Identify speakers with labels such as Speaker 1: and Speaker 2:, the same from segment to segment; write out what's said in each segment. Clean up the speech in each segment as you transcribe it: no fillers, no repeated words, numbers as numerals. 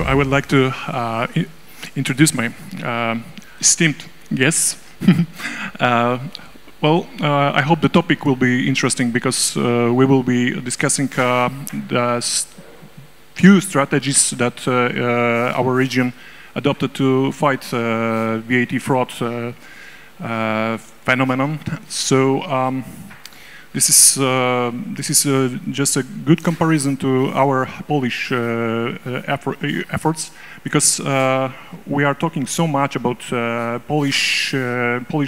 Speaker 1: I would like to introduce my esteemed guests. I hope the topic will be interesting because we will be discussing the few strategies that our region adopted to fight VAT fraud phenomenon. So this is just a good comparison to our Polish efforts, because we are talking so much about Polish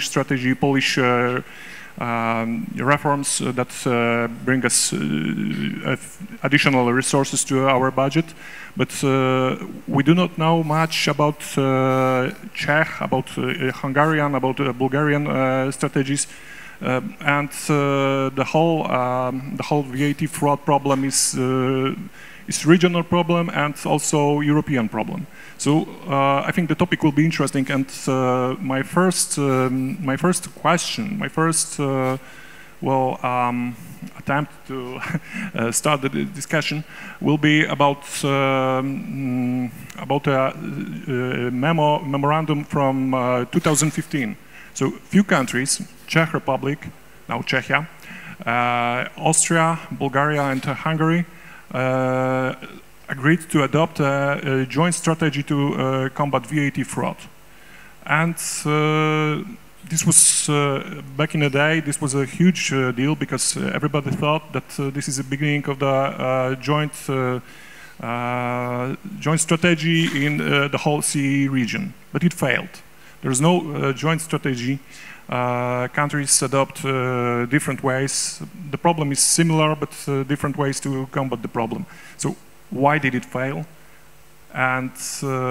Speaker 1: strategy, Polish reforms that bring us additional resources to our budget, but we do not know much about Czech, about Hungarian, about Bulgarian strategies. And the whole VAT fraud problem is regional problem and also European problem. So I think the topic will be interesting. And my first question, my first attempt to start the discussion will be about a memorandum from 2015. So few countries, Czech Republic, now Czechia, Austria, Bulgaria and Hungary agreed to adopt a joint strategy to combat VAT fraud. And this was, back in the day, this was a huge deal because everybody thought that this is the beginning of the joint strategy in the whole CE region, but it failed. There is no joint strategy. Countries adopt different ways. The problem is similar, but different ways to combat the problem. So why did it fail? And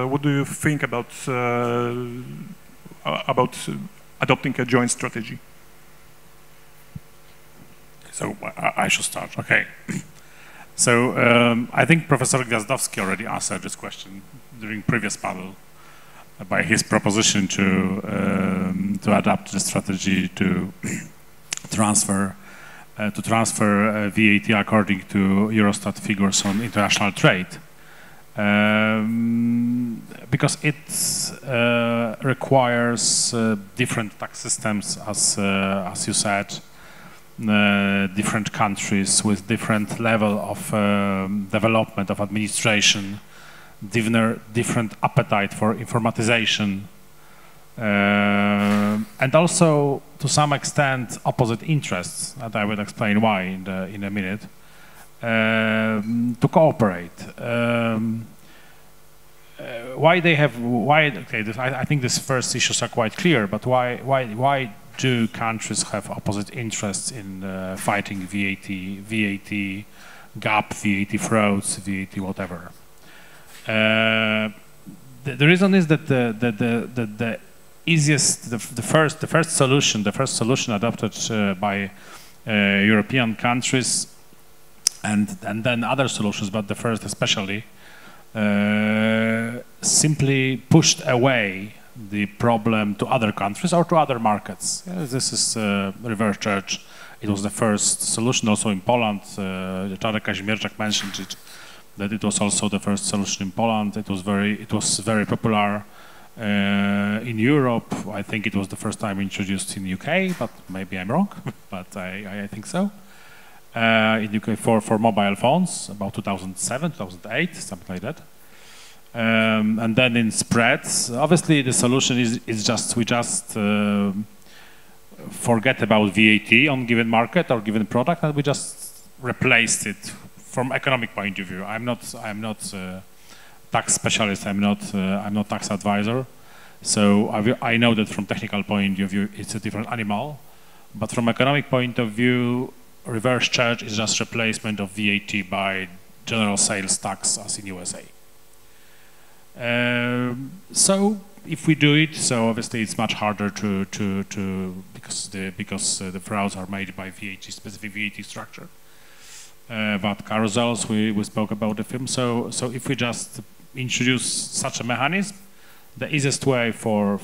Speaker 1: what do you think about adopting a joint strategy?
Speaker 2: So I should start. Okay. So I think Professor Gwiazdowski already answered this question during previous panel by his proposition to adapt the strategy to transfer VAT according to Eurostat figures on international trade, because it requires different tax systems, as you said, different countries with different level of development of administration, different appetite for informatization, and also to some extent opposite interests, and I will explain why in a minute, to cooperate. I think these first issues are quite clear, but why do countries have opposite interests in fighting VAT gap, VAT frauds, VAT whatever? The reason is that the easiest, the first solution adopted by European countries, and then other solutions, but the first especially, simply pushed away the problem to other countries or to other markets. This is reverse charge. It was the first solution also in Poland. Czarek Kazimierczak mentioned it, that it was also the first solution in Poland. It was very popular in Europe. I think it was the first time introduced in UK, but maybe I'm wrong, but I think so. In UK for mobile phones, about 2007, 2008, something like that. And then in spreads, obviously the solution is just, we just forget about VAT on given market or given product, and we just replaced it from economic point of view. I'm not tax specialist. I'm not tax advisor. So I know that from technical point of view it's a different animal, but from economic point of view, reverse charge is just replacement of VAT by general sales tax as in USA. So if we do it, so obviously it's much harder to because the frauds are made by VAT, specific VAT structure. But carousels, we spoke about the film. So if we just introduce such a mechanism, the easiest way for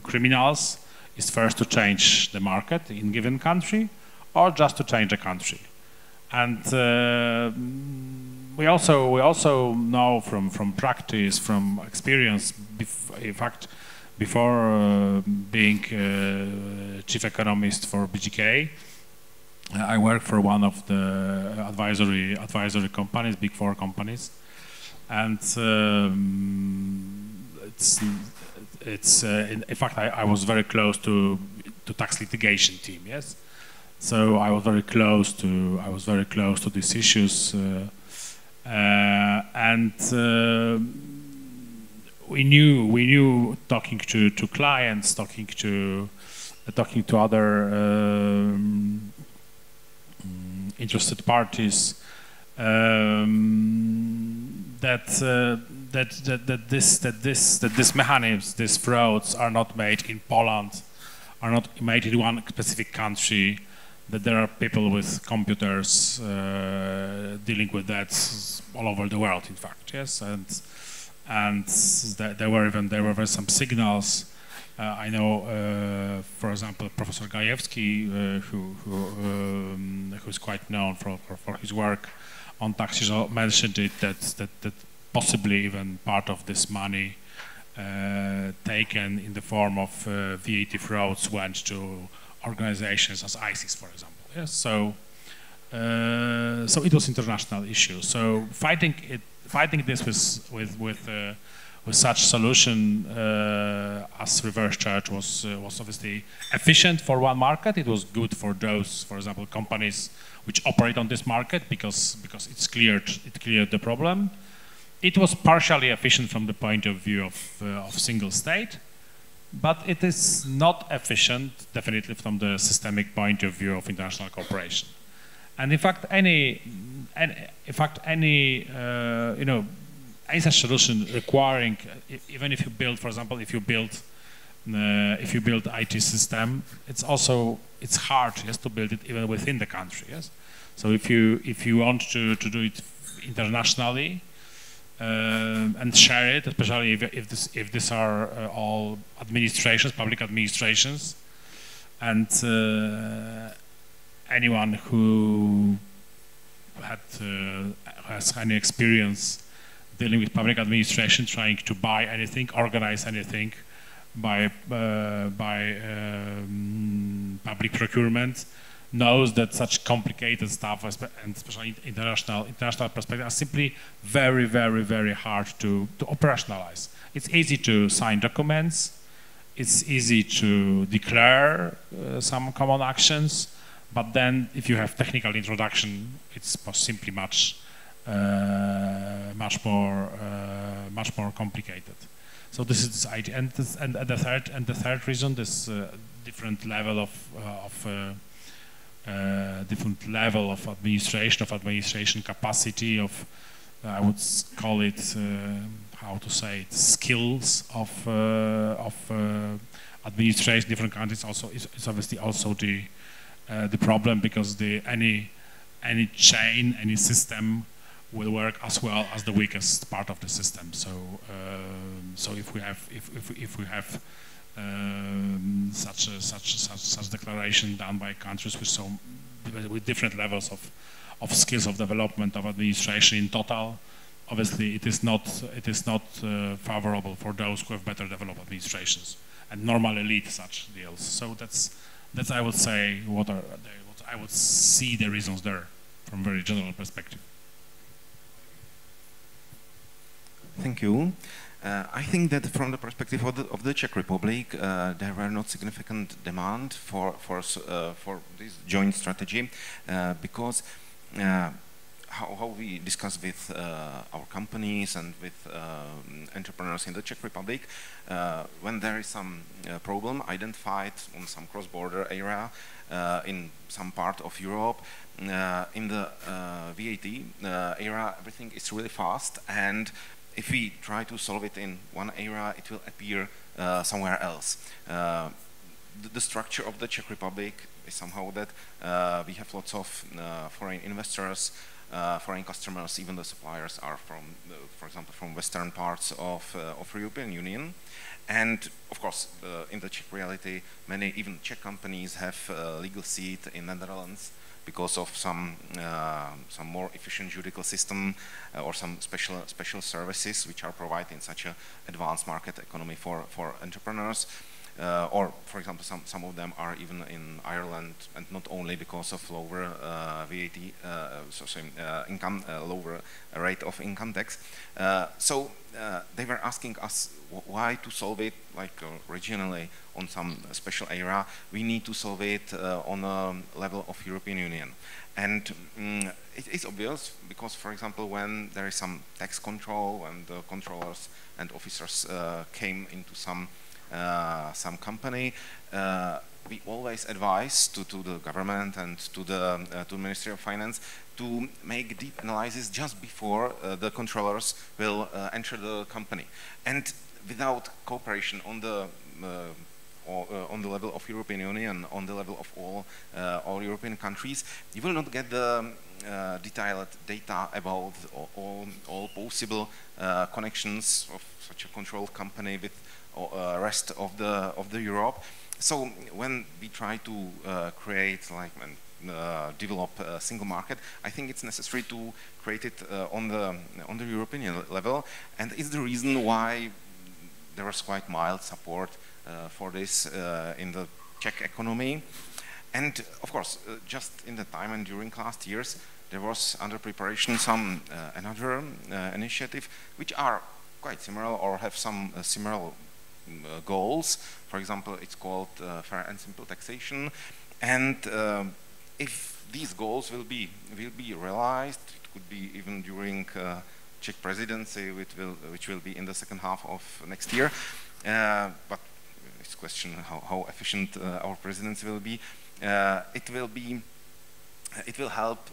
Speaker 2: criminals is first to change the market in given country, or just to change the country. And we also know from practice, from experience, in fact, before being chief economist for BGK, I worked for one of the advisory companies, Big Four companies, and in fact I was very close to tax litigation team. Yes, so I was very close to these issues, and we knew talking to clients, talking to other interested parties, that these mechanisms, these frauds, are not made in Poland, are not made in one specific country. That there are people with computers dealing with that all over the world. In fact, yes, and there were some signals. I know, for example, Professor Gajewski, who's quite known for his work on taxes, mentioned it that possibly even part of this money taken in the form of VAT frauds went to organizations as ISIS, for example. Yes, so it was international issue. So fighting this with such solution as reverse charge was obviously efficient for one market. It was good for those, for example, companies which operate on this market because it cleared the problem. It was partially efficient from the point of view of single state, but it is not efficient definitely from the systemic point of view of international cooperation. And in fact, any such solution requiring, even if you build, for example, if you build IT system, it's hard, yes, to build it even within the country, yes. So if you want to do it internationally and share it, especially if these are all administrations, public administrations, and anyone who has any experience dealing with public administration, trying to buy anything, organize anything by public procurement, knows that such complicated stuff, and especially international perspective, are simply very, very, very hard to operationalize. It's easy to sign documents, it's easy to declare some common actions, but then if you have technical introduction, it's simply much more complicated. So this is this idea, and the third reason, this different level of administration capacity, of I would call it how to say it, skills of administration. Different countries also is obviously also the problem, because any chain, any system will work as well as the weakest part of the system. So if we have such declaration done by countries with different levels of skills of development of administration in total, obviously it is not favorable for those who have better developed administrations and normally lead such deals. So that's I would say what I would see the reasons there from very general perspective.
Speaker 3: Thank you. I think that from the perspective of the Czech Republic, there were not significant demand for this joint strategy, because how we discuss with our companies and with entrepreneurs in the Czech Republic, when there is some problem identified on some cross-border area in some part of Europe, in the VAT area, everything is really fast, and if we try to solve it in one area, it will appear somewhere else. The structure of the Czech Republic is somehow that we have lots of foreign investors foreign customers, even the suppliers, are from, for example, from western parts of European Union. And of course, in the Czech reality, many even Czech companies have a legal seat in Netherlands because of some more efficient judicial system or some special services which are provided in such an advanced market economy for entrepreneurs. Or, for example, some of them are even in Ireland, and not only because of lower VAT, income, lower rate of income tax. So they were asking us why to solve it like regionally on some special area. We need to solve it on a level of European Union. And it's obvious because, for example, when there is some tax control, when the controllers and officers came into some company, we always advise to the government and to the Ministry of Finance to make deep analysis just before the controllers will enter the company. And without cooperation on the level of European Union, on the level of all European countries, you will not get the detailed data about all possible connections of such a controlled company with rest of the Europe. So when we try to create develop a single market, I think it's necessary to create it on the European level, and it's the reason why there was quite mild support for this in the Czech economy. And of course, just in the time and during last years, there was under preparation some another initiative which are quite similar or have some similar goals. For example, it's called fair and simple taxation, and if these goals will be realized, it could be even during Czech presidency, which will be in the second half of next year. But it's a question how efficient our presidency will be. It will help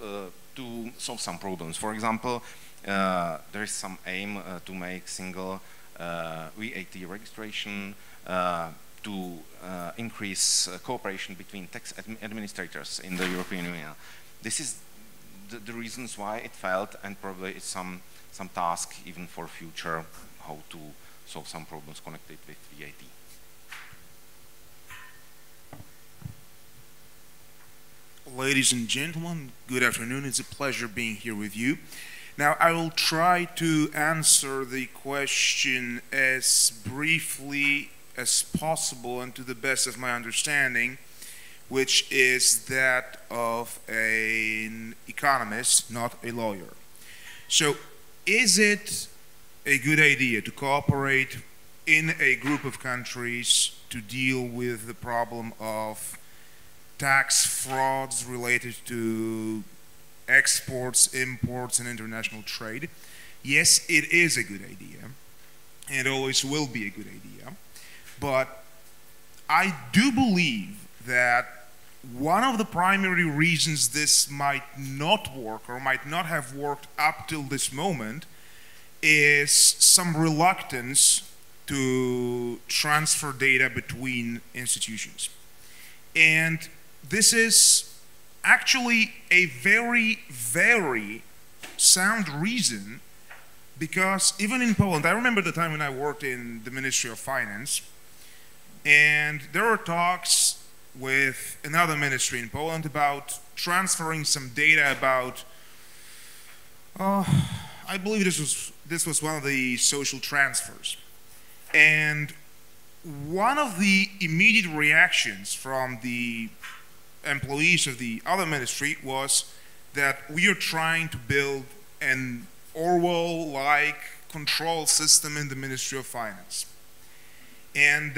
Speaker 3: to solve some problems. For example, there is some aim to make single VAT registration, to increase cooperation between tax administrators in the European Union. This is the reasons why it failed, and probably it's some task even for future how to solve some problems connected with VAT.
Speaker 4: Ladies and gentlemen, good afternoon. It's a pleasure being here with you. Now, I will try to answer the question as briefly as possible and to the best of my understanding, which is that of an economist, not a lawyer. So, is it a good idea to cooperate in a group of countries to deal with the problem of tax frauds related to exports, imports, and international trade? Yes, it is a good idea, and always will be a good idea. But I do believe that one of the primary reasons this might not work or might not have worked up till this moment is some reluctance to transfer data between institutions. And this is actually a very, very sound reason, because even in Poland, I remember the time when I worked in the Ministry of Finance, and there were talks with another ministry in Poland about transferring some data about, I believe this was one of the social transfers. And one of the immediate reactions from the employees of the other ministry was that we are trying to build an Orwell-like control system in the Ministry of Finance. And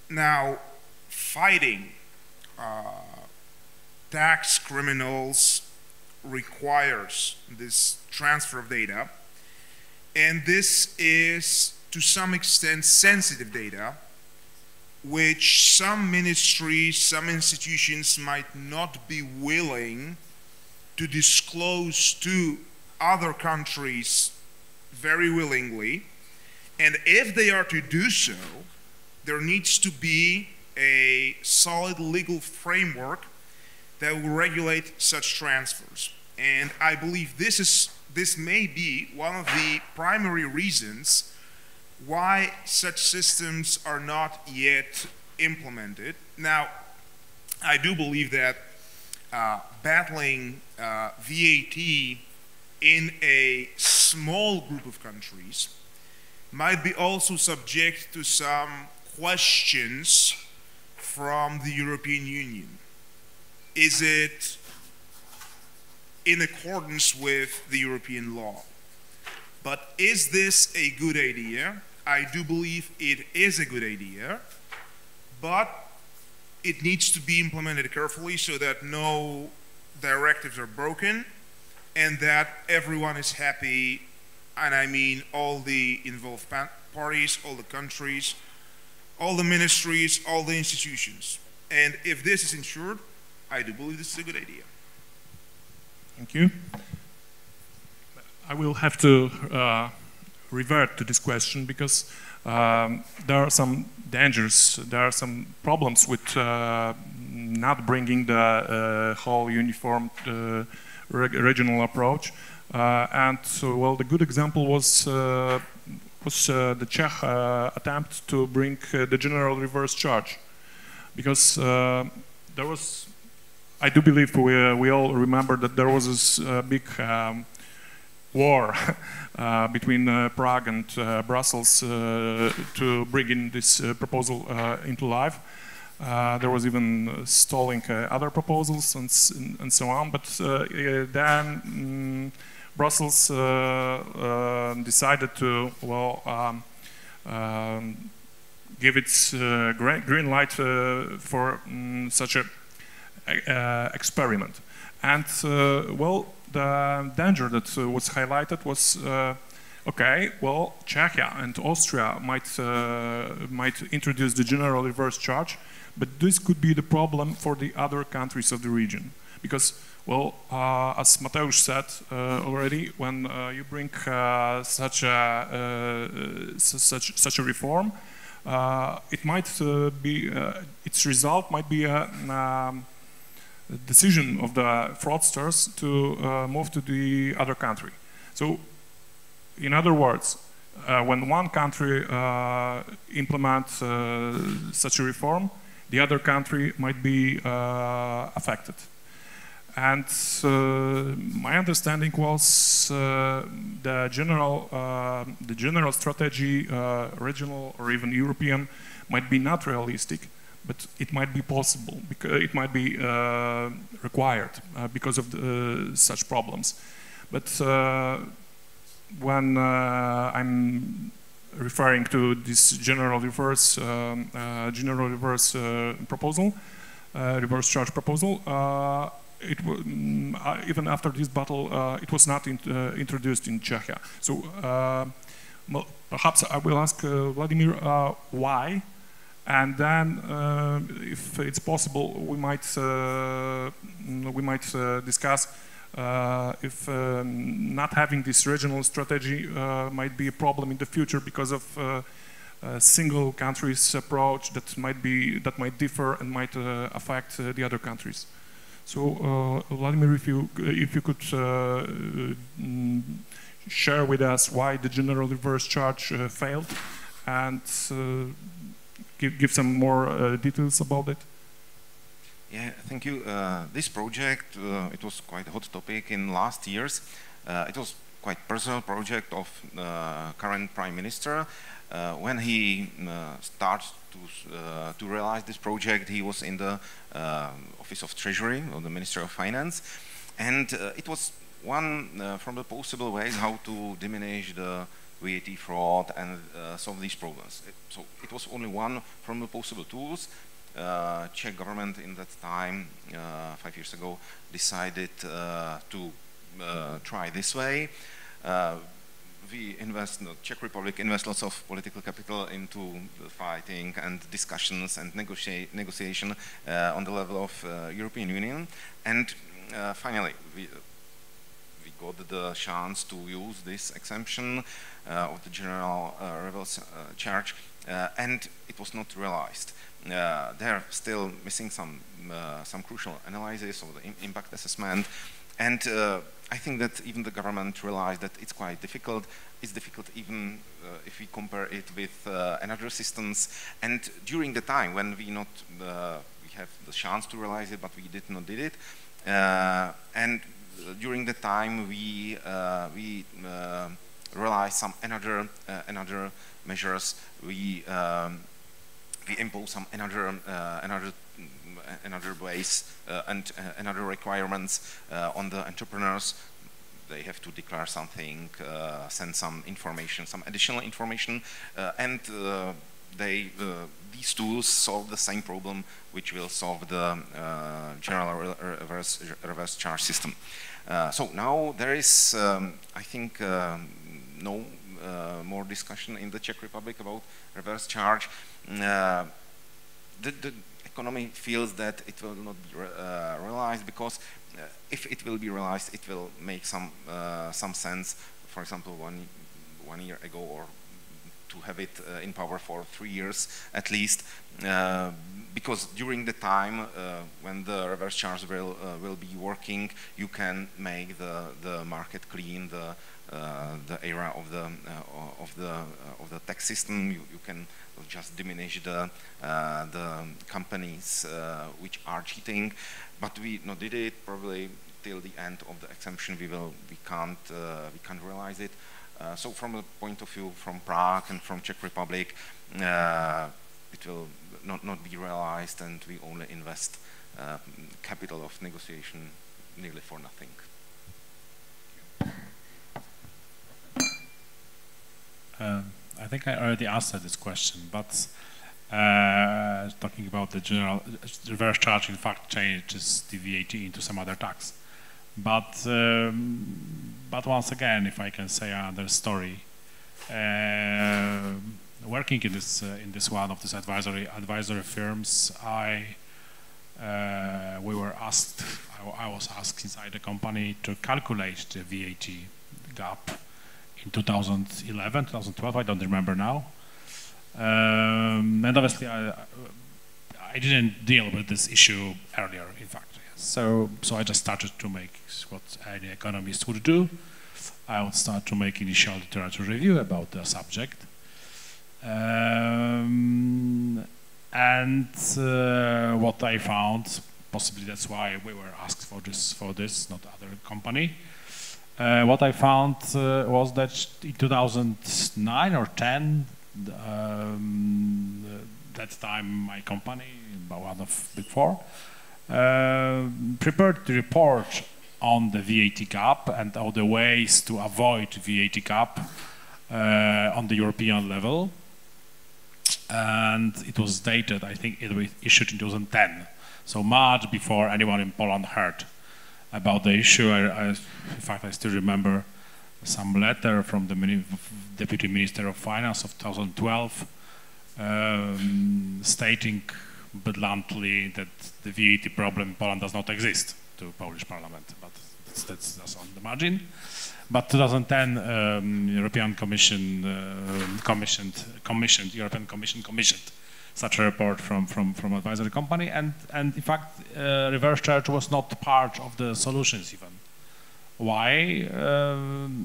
Speaker 4: now fighting tax criminals requires this transfer of data, and this is to some extent sensitive data, which some ministries, some institutions might not be willing to disclose to other countries very willingly. And if they are to do so, there needs to be a solid legal framework that will regulate such transfers. And I believe this may be one of the primary reasons why such systems are not yet implemented. Now, I do believe that battling VAT in a small group of countries might be also subject to some questions from the European Union. Is it in accordance with the European law? But is this a good idea? I do believe it is a good idea, but it needs to be implemented carefully so that no directives are broken and that everyone is happy, and I mean all the involved parties, all the countries, all the ministries, all the institutions. And if this is ensured, I do believe this is a good idea.
Speaker 1: Thank you. I will have to revert to this question because there are some dangers, there are some problems with not bringing the whole uniform regional approach. And so, well, the good example was the Czech attempt to bring the general reverse charge, because there was, I do believe we all remember that there was this big war between Prague and Brussels to bring in this proposal into life. There was even stalling other proposals and so on, but then Brussels decided to, well, give its green light for such a experiment. And well, the danger that was highlighted was, okay, well, Czechia and Austria might introduce the general reverse charge, but this could be the problem for the other countries of the region, because, well, as Mateusz said already, when you bring such a reform, it might be its result might be a decision of the fraudsters to move to the other country. So, in other words, when one country implements such a reform, the other country might be affected. And my understanding was the general strategy, regional or even European, might be not realistic, but it might be possible, because it might be required because of such problems. But when I'm referring to this general reverse proposal, reverse charge proposal, even after this battle, it was not introduced in Czechia. So perhaps I will ask Vladimir why. And then, if it's possible, we might discuss if not having this regional strategy might be a problem in the future because of a single country's approach that might differ and might affect the other countries. So, Vladimir, if you could share with us why the general reverse charge failed, and give some more details about it.
Speaker 3: Yeah, thank you. This project, it was quite a hot topic in last years. It was quite personal project of current Prime Minister. When he started to realize this project, he was in the Office of Treasury, or the Minister of Finance, and it was one from the possible ways how to diminish the VAT fraud and solve these problems. So it was only one from the possible tools. Czech government in that time, 5 years ago, decided to try this way. The Czech Republic invests lots of political capital into fighting and discussions and negotiation on the level of European Union, and finally we got the chance to use this exemption of the general reverse charge, and it was not realized. They're still missing some crucial analysis of the impact assessment, And I think that even the government realized that it's quite difficult. It's difficult even if we compare it with another systems. And during the time when we have the chance to realize it, but we did not did it. And during the time we realized some another measures. We impose some another ways and another requirements on the entrepreneurs. They have to declare something, send some information, some additional information, and these tools solve the same problem which will solve the general reverse charge system. So now there is, I think, no more discussion in the Czech Republic about reverse charge. The economy feels that it will not be realized, because if it will be realized, it will make some sense. For example, one year ago, or to have it in power for 3 years at least, because during the time when the reverse charge will be working, you can make the market clean, the era of the tax system. You can just diminish the companies which are cheating, but we not did it. Probably till the end of the exemption, we can't realize it. So from a point of view from Prague and from Czech Republic, it will not be realized, and we only invest capital of negotiation nearly for nothing.
Speaker 2: I think I already answered this question, but talking about the general reverse charge, in fact, changes the VAT into some other tax. But once again, if I can say another story, working in this one of these advisory firms, I was asked inside the company to calculate the VAT gap in 2011, 2012, I don't remember now. And obviously I didn't deal with this issue earlier, in fact. So I just started to make what any economist would do. I would start to make initial literature review about the subject. And what I found, possibly that's why we were asked for this, not other company. What I found was that in 2009 or 10, that time my company, one of Big Four, prepared the report on the VAT gap and all the ways to avoid VAT gap on the European level. And it was dated, I think it was issued in 2010, so much before anyone in Poland heard about the issue. In fact, I still remember some letter from the Deputy Minister of Finance of 2012 stating bluntly that the VAT problem in Poland does not exist to Polish Parliament, but that's on the margin. But 2010, European Commission commissioned such a report from advisory company, and in fact, reverse charge was not part of the solutions even. Why?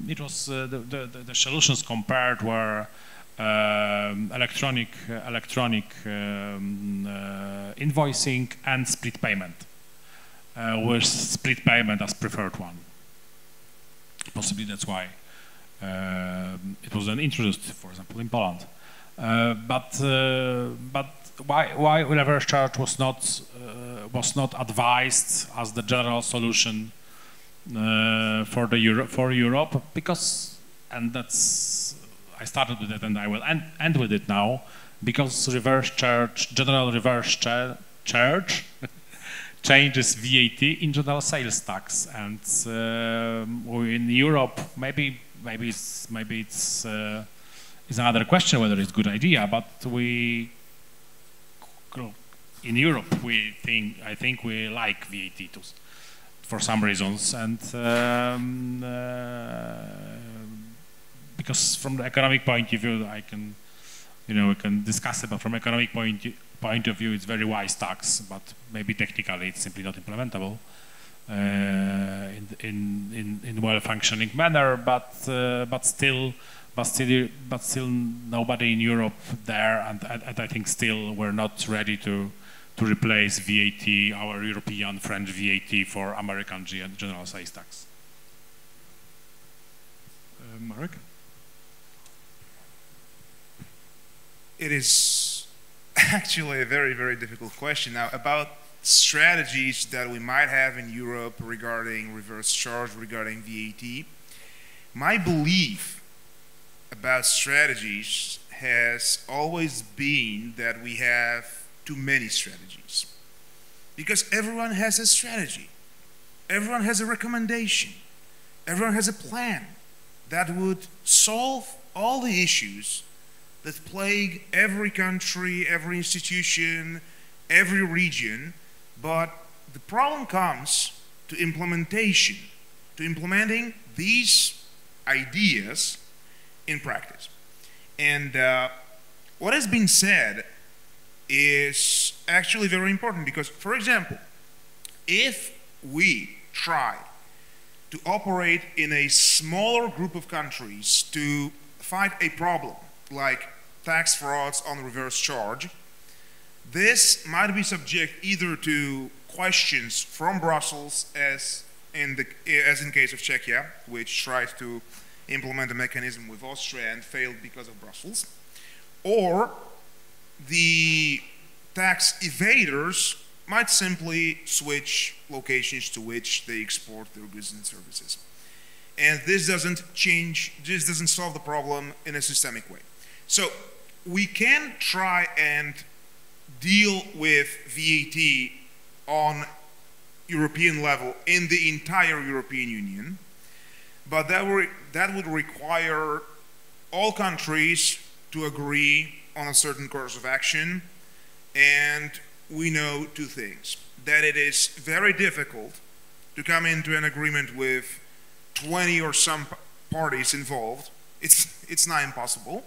Speaker 2: It was the solutions compared were electronic invoicing and split payment, with split payment as preferred one. Possibly that's why it was then introduced, for example, in Poland. But why reverse charge was not advised as the general solution for Europe? Because, and that's, I started with it and I will end with it now, because reverse charge, general reverse charge changes VAT in general sales tax, and in Europe, maybe it's another question whether it's a good idea, but in Europe I think we like VAT too, for some reasons, and because from the economic point of view, we can discuss it, but from economic point of view, it's very wise tax, but maybe technically it's simply not implementable. in well-functioning manner, but still nobody in Europe there, and I think still we're not ready to replace VAT, our European French VAT, for American general sales tax.
Speaker 1: Marek?
Speaker 4: It is actually a very, very difficult question. Now, about strategies that we might have in Europe regarding reverse charge, regarding VAT, my belief about strategies has always been that we have too many strategies. Because everyone has a strategy. Everyone has a recommendation. Everyone has a plan that would solve all the issues that plague every country, every institution, every region, but the problem comes to implementation, to implementing these ideas in practice. And what has been said is actually very important because, for example, if we try to operate in a smaller group of countries to fight a problem like tax frauds on reverse charge, this might be subject either to questions from Brussels, as in case of Czechia, which tried to implement a mechanism with Austria and failed because of Brussels, or the tax evaders might simply switch locations to which they export their goods and services. And this doesn't solve the problem in a systemic way. So we can try and deal with VAT on European level in the entire European Union, but that would require all countries to agree on a certain course of action, and we know two things: that it is very difficult to come into an agreement with 20 or some parties involved. It's not impossible.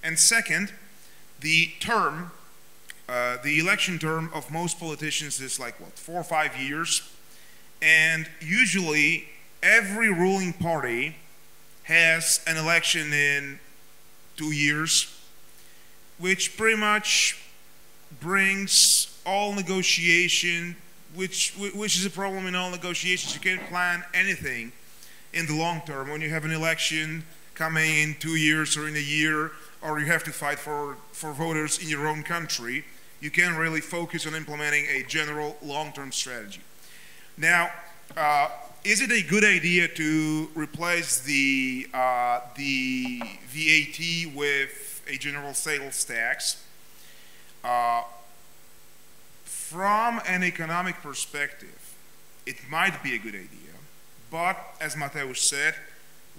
Speaker 4: And second, the election term of most politicians is like, what, 4 or 5 years? And usually every ruling party has an election in 2 years, which pretty much brings all negotiation, which is a problem in all negotiations. You can't plan anything in the long term when you have an election coming in 2 years or in a year, or you have to fight for voters in your own country. You can't really focus on implementing a general long-term strategy. Now, is it a good idea to replace the VAT with a general sales tax? From an economic perspective, it might be a good idea, but as Mateusz said,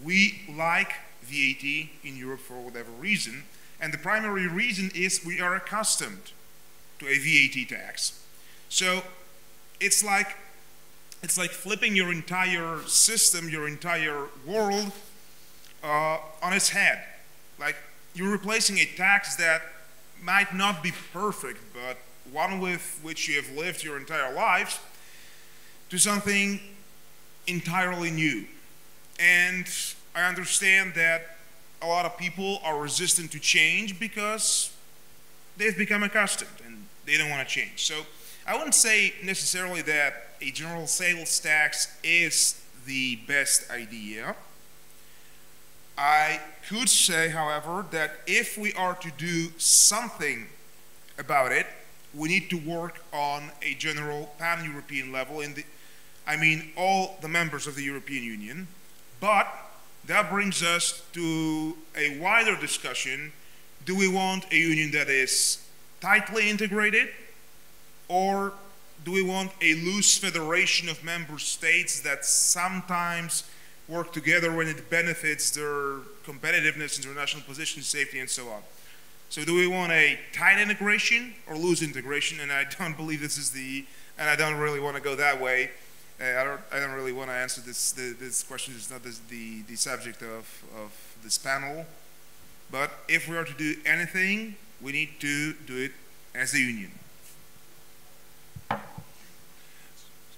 Speaker 4: we like VAT in Europe for whatever reason, and the primary reason is we are accustomed to a VAT tax. So it's like flipping your entire system, your entire world on its head. Like you're replacing a tax that might not be perfect, but one with which you have lived your entire lives, to something entirely new. And I understand that a lot of people are resistant to change because they've become accustomed and they don't want to change. So I wouldn't say necessarily that a general sales tax is the best idea. I could say, however, that if we are to do something about it, we need to work on a general pan-European level, all the members of the European Union, but that brings us to a wider discussion. Do we want a union that is tightly integrated, or do we want a loose federation of member states that sometimes work together when it benefits their competitiveness, international position, safety, and so on? So do we want a tight integration or loose integration? And I don't believe this is and I don't really want to go that way. I don't really want to answer this question. It's not the subject of this panel. But if we are to do anything, we need to do it as a union.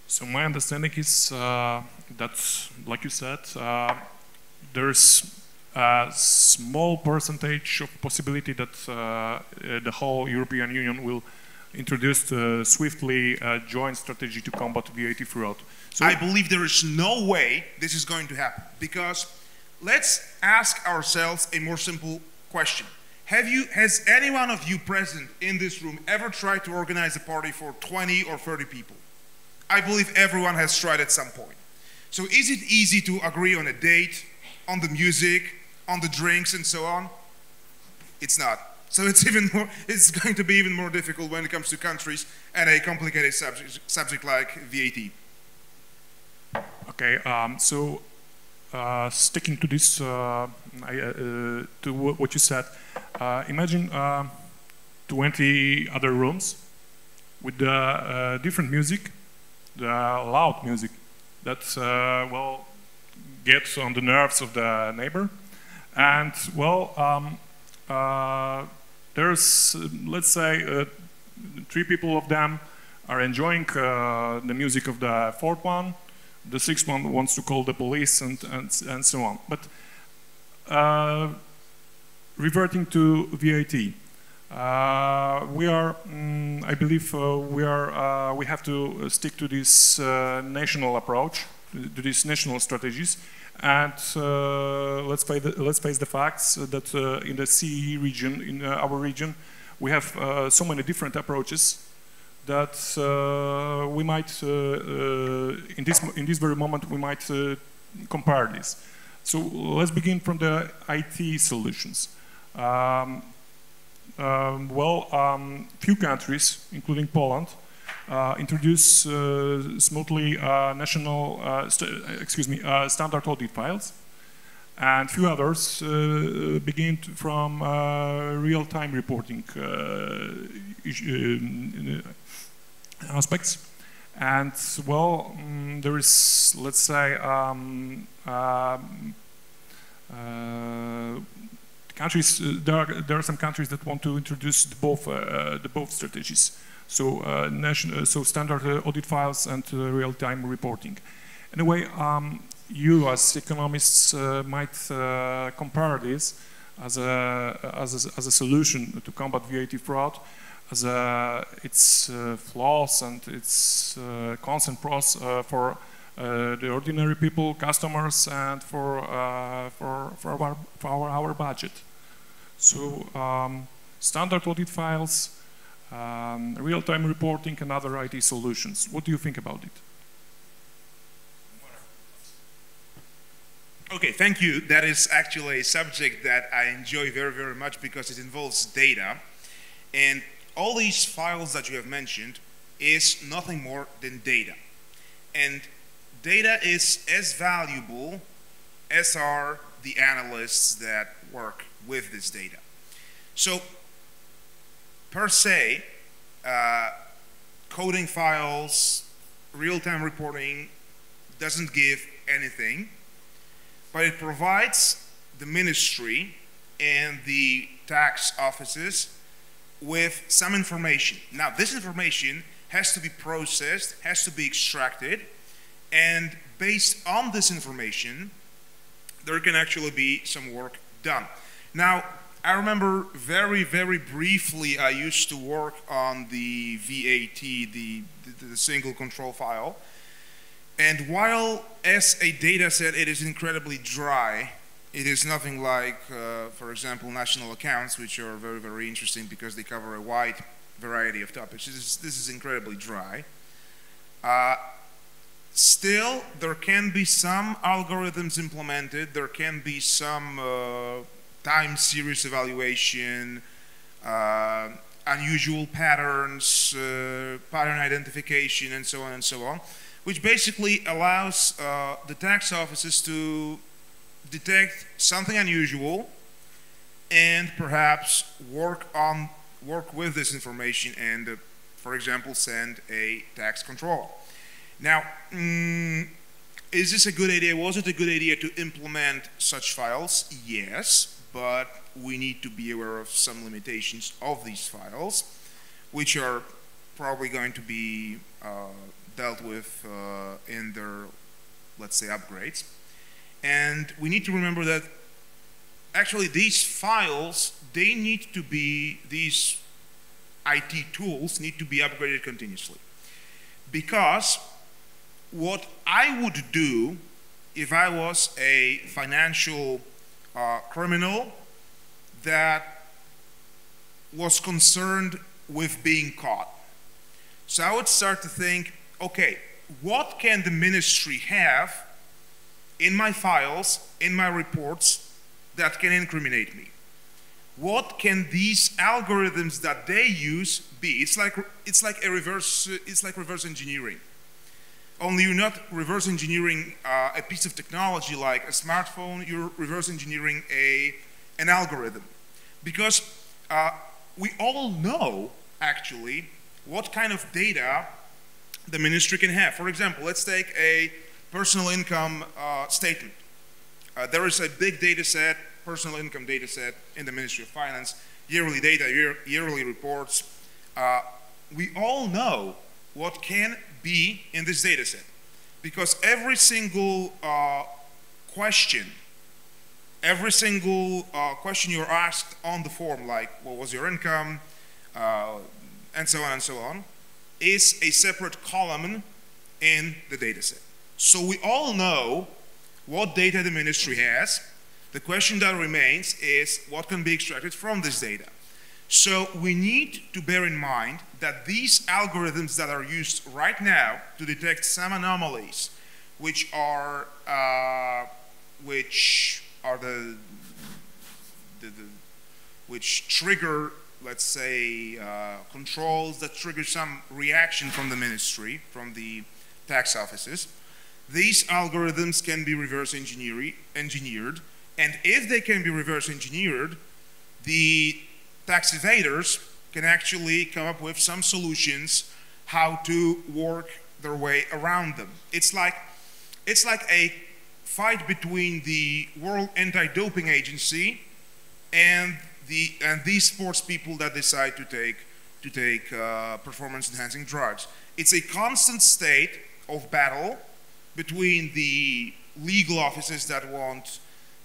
Speaker 1: So my understanding is that, like you said, there's a small percentage of possibility that the whole European Union will introduce swiftly a joint strategy to combat VAT fraud. So
Speaker 4: I believe there is no way this is going to happen, because let's ask ourselves a more simple question. Has any one of you present in this room ever tried to organize a party for 20 or 30 people? I believe everyone has tried at some point. So is it easy to agree on a date, on the music, on the drinks and so on? It's not. So it's going to be even more difficult when it comes to countries and a complicated subject like VAT.
Speaker 1: Okay, so sticking to this, to what you said, imagine 20 other rooms with different music, the loud music that well gets on the nerves of the neighbor, and well there's let's say 3 people of them are enjoying the music of the 4th one. The 6th one wants to call the police and so on. But reverting to VAT, we are, I believe, we have to stick to this national approach, to these national strategies, and let's face the facts that in the CE region, in our region, we have so many different approaches that we might, in this very moment, we might compare this. So let's begin from the IT solutions. Few countries, including Poland, introduce smoothly standard audit files, and few others begin from real-time reporting aspects. And well, there is, let's say, countries. There are some countries that want to introduce the both strategies. So so standard audit files and real-time reporting. In a way, you as economists might compare this as a solution to combat VAT fraud, as its flaws and its cons and pros for the ordinary people, customers, and for our budget. So standard audit files, real-time reporting, and other IT solutions. What do you think about it?
Speaker 4: Okay, thank you. That is actually a subject that I enjoy very, very much because it involves data. And all these files that you have mentioned is nothing more than data. And data is as valuable as are the analysts that work with this data. So, per se, coding files, real-time reporting doesn't give anything, but it provides the ministry and the tax offices with some information. Now, this information has to be processed, has to be extracted, and based on this information, there can actually be some work done. Now, I remember very, very briefly, I used to work on the VAT, the single control file. And while as a data set it is incredibly dry, it is nothing like, for example, national accounts, which are very, very interesting because they cover a wide variety of topics. This is incredibly dry. Still, there can be some algorithms implemented, there can be some time series evaluation, unusual patterns, pattern identification, and so on, which basically allows the tax offices to detect something unusual and perhaps work with this information and, for example, send a tax control. Now, is this a good idea? Was it a good idea to implement such files? Yes, but we need to be aware of some limitations of these files, which are probably going to be dealt with in their, let's say, upgrades. And we need to remember that actually these files, they need to be, these IT tools need to be upgraded continuously. Because what I would do if I was a financial criminal that was concerned with being caught. So I would start to think, okay, what can the ministry have in my files, in my reports, that can incriminate me? What can these algorithms that they use be? It's like reverse engineering. Only you're not reverse engineering a piece of technology like a smartphone, you're reverse engineering an algorithm. Because we all know, actually, what kind of data the ministry can have. For example, let's take a personal income statement. There is a big data set, personal income data set in the Ministry of Finance, yearly data, yearly reports. We all know what can be in this data set, because every single question you're asked on the form, like what was your income, and so on, is a separate column in the data set. So we all know what data the ministry has. The question that remains is what can be extracted from this data. So we need to bear in mind that these algorithms that are used right now to detect some anomalies, which trigger, let's say, controls that trigger some reaction from the ministry, from the tax offices. These algorithms can be reverse engineered, and if they can be reverse engineered, the tax evaders can actually come up with some solutions how to work their way around them. It's like a fight between the World Anti-Doping Agency and these sports people that decide to take performance-enhancing drugs. It's a constant state of battle between the legal offices that want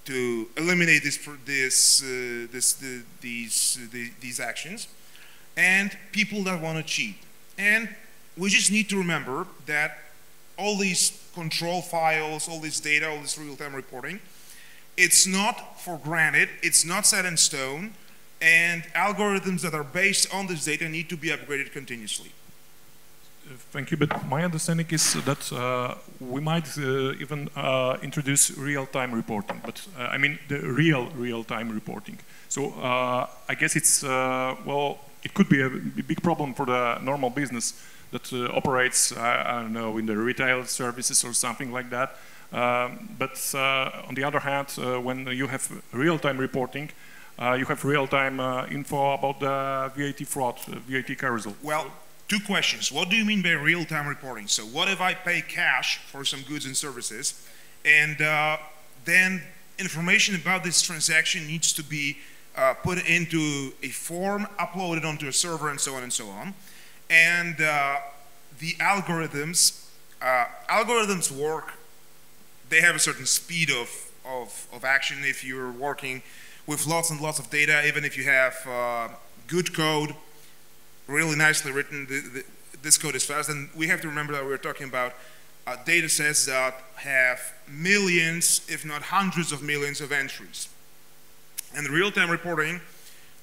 Speaker 4: to eliminate these actions and people that want to cheat. And we just need to remember that all these control files, all this data, all this real-time reporting, it's not for granted, it's not set in stone, and algorithms that are based on this data need to be upgraded continuously.
Speaker 1: Thank you, but my understanding is that we might even introduce real-time reporting, but I mean the real-time reporting. So I guess it's, well, it could be a big problem for the normal business that operates, I don't know, in the retail services or something like that. But on the other hand, when you have real-time reporting, you have real-time info about the VAT fraud, VAT carousel.
Speaker 4: Well, two questions. What do you mean by real-time reporting? So what if I pay cash for some goods and services, and then information about this transaction needs to be put into a form, uploaded onto a server, and so on and so on. And the algorithms work, they have a certain speed of action if you're working with lots and lots of data, even if you have good code, really nicely written, this code is fast. And we have to remember that we're talking about data sets that have millions, if not hundreds of millions of entries. And the real-time reporting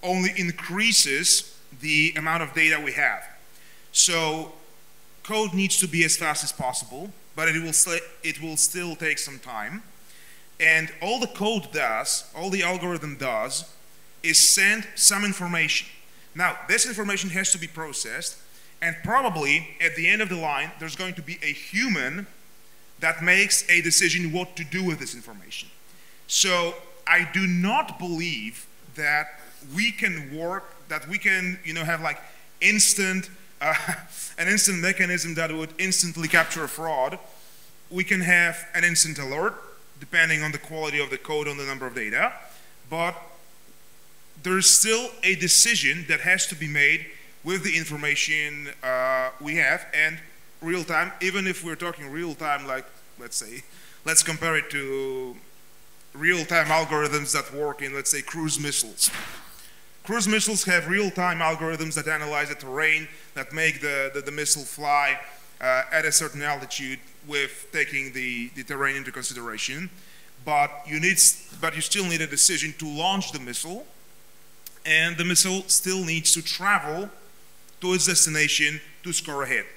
Speaker 4: only increases the amount of data we have. So code needs to be as fast as possible, but it will still take some time. And all the code does, all the algorithm does, is send some information. Now, this information has to be processed, and probably at the end of the line, there's going to be a human that makes a decision what to do with this information. So I do not believe that we can work, that we can, have like an instant mechanism that would instantly capture a fraud. We can have an instant alert, depending on the quality of the code, on the number of data, but there's still a decision that has to be made with the information we have, and real time, even if we're talking real time, like, let's say, let's compare it to real time algorithms that work in, let's say, cruise missiles. Cruise missiles have real-time algorithms that analyze the terrain, that make the missile fly at a certain altitude with taking the terrain into consideration. But you still need a decision to launch the missile, and the missile still needs to travel to its destination to score a hit.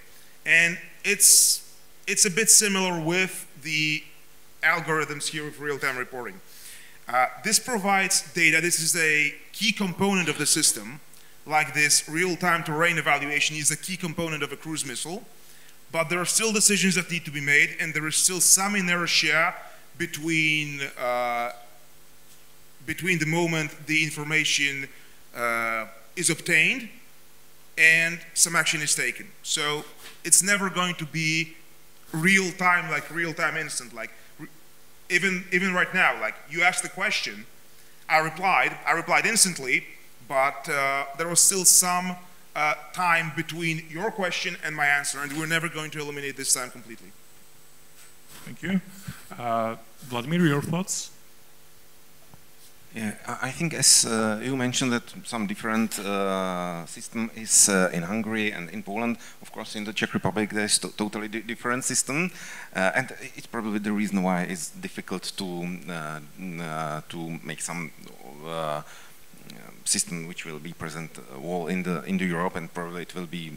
Speaker 4: And it's a bit similar with the algorithms here with real-time reporting. This provides data. This is a key component of the system, like this real-time terrain evaluation is a key component of a cruise missile, but there are still decisions that need to be made, and there is still some inertia between the moment the information is obtained and some action is taken. So it's never going to be real-time, like real-time instant, like even right now, like you asked the question, I replied instantly, but there was still some time between your question and my answer, and we're never going to eliminate this time completely.
Speaker 1: Thank you. Vladimir, your thoughts?
Speaker 3: Yeah, I think as you mentioned that some different system is in Hungary and in Poland. Of course, in the Czech Republic there's totally different system, and it's probably the reason why it's difficult to make some system which will be present all in the Europe, and probably it will be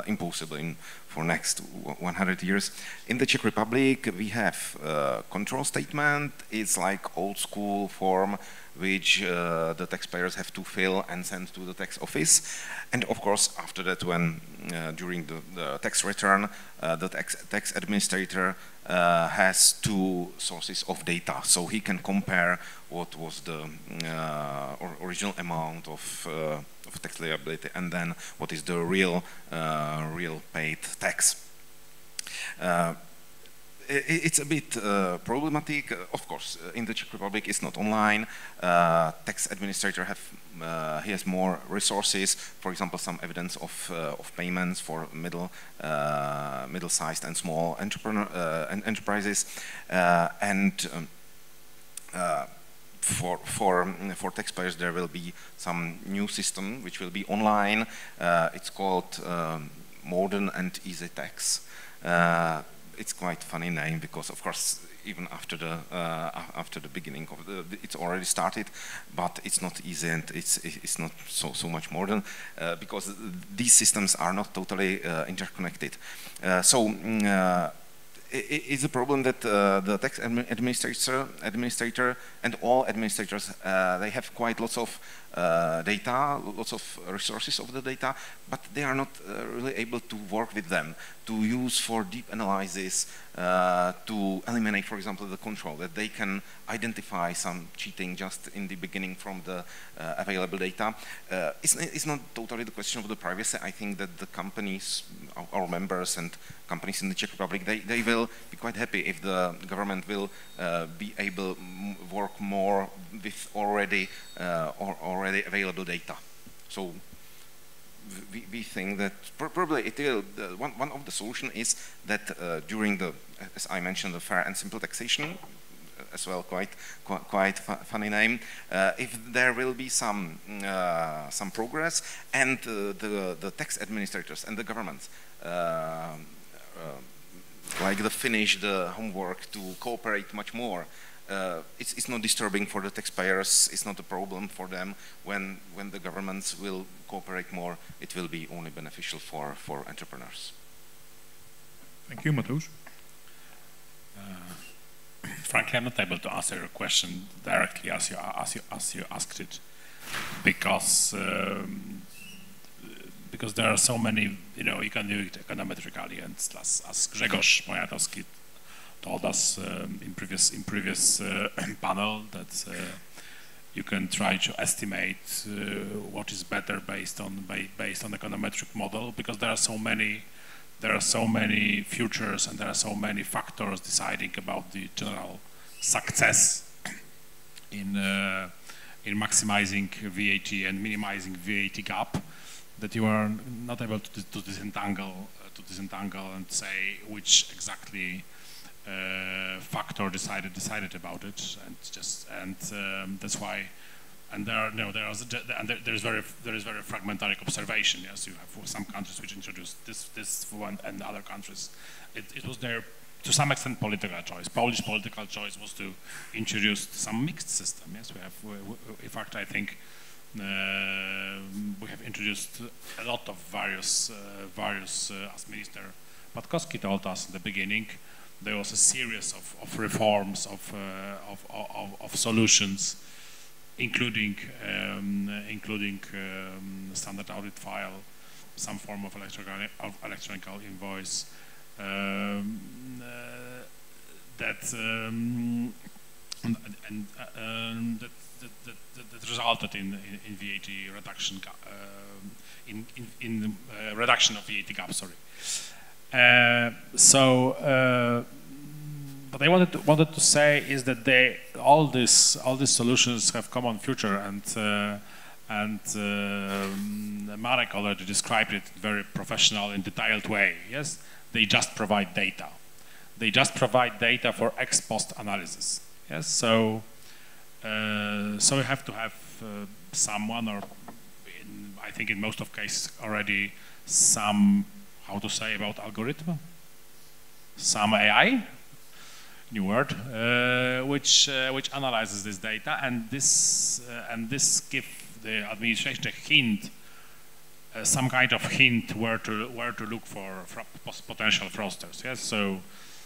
Speaker 3: impossible for next 100 years. In the Czech Republic we have control statement. It's like old school form which the taxpayers have to fill and send to the tax office. And of course after that, when during the tax return the tax administrator has two sources of data, so he can compare what was the original amount of tax liability and then what is the real paid tax. It's a bit problematic. Of course, in the Czech Republic, it's not online. Tax administrator he has more resources. For example, some evidence of payments for middle-sized and small enterprises, for taxpayers there will be some new system which will be online. It's called Modern and Easy Tax. It's quite funny name because, of course, even after the beginning of it's already started, but it's not easy and it's not so much modern because these systems are not totally interconnected. It's a problem that the tax administrator and all administrators they have quite lots of data, lots of resources of the data, but they are not really able to work with them, to use for deep analysis, to eliminate, for example, the control, that they can identify some cheating just in the beginning from the available data. It's not totally the question of the privacy. I think that the companies, our members and companies in the Czech Republic, they will be quite happy if the government will be able to work more with already available data. So we think that probably it will. One of the solution is that during the, as I mentioned, the fair and simple taxation, as well, quite funny name. If there will be some progress, and the tax administrators and the governments like finish the homework to cooperate much more. It's not disturbing for the taxpayers. It's not a problem for them. When the governments will cooperate more, it will be only beneficial for entrepreneurs.
Speaker 1: Thank you, Mateusz.
Speaker 2: Frankly, I'm not able to answer your question directly as you asked it, because there are so many, you can do it econometrically, and as Grzegorz Mojatowski told us in previous panel, that you can try to estimate what is better based on econometric model, because there are so many futures and there are so many factors deciding about the general success in maximizing VAT and minimizing VAT gap, that you are not able to disentangle disentangle and say which exactly factor decided about it, and that's why. And there is very fragmentary observation. Yes, you have some countries which introduced this one, and other countries, it was their, to some extent, political choice. Polish political choice was to introduce some mixed system. Yes, in fact, I think we have introduced a lot of various, as Minister Patkowski told us in the beginning. There was a series of reforms, of solutions, including standard audit file, some form of electronic invoice, that resulted in VAT reduction, in reduction of VAT gap. Sorry. What I wanted to say is that all these solutions have common feature, and Marek already described it in a very professional and detailed way. Yes, they just provide data. They just provide data for ex post analysis. Yes, so we have to have someone, or I think in most of cases already some, how to say about algorithm, some AI. New word, which analyzes this data, and this gives the administration a hint, some kind of hint where to look for potential fraudsters. Yes,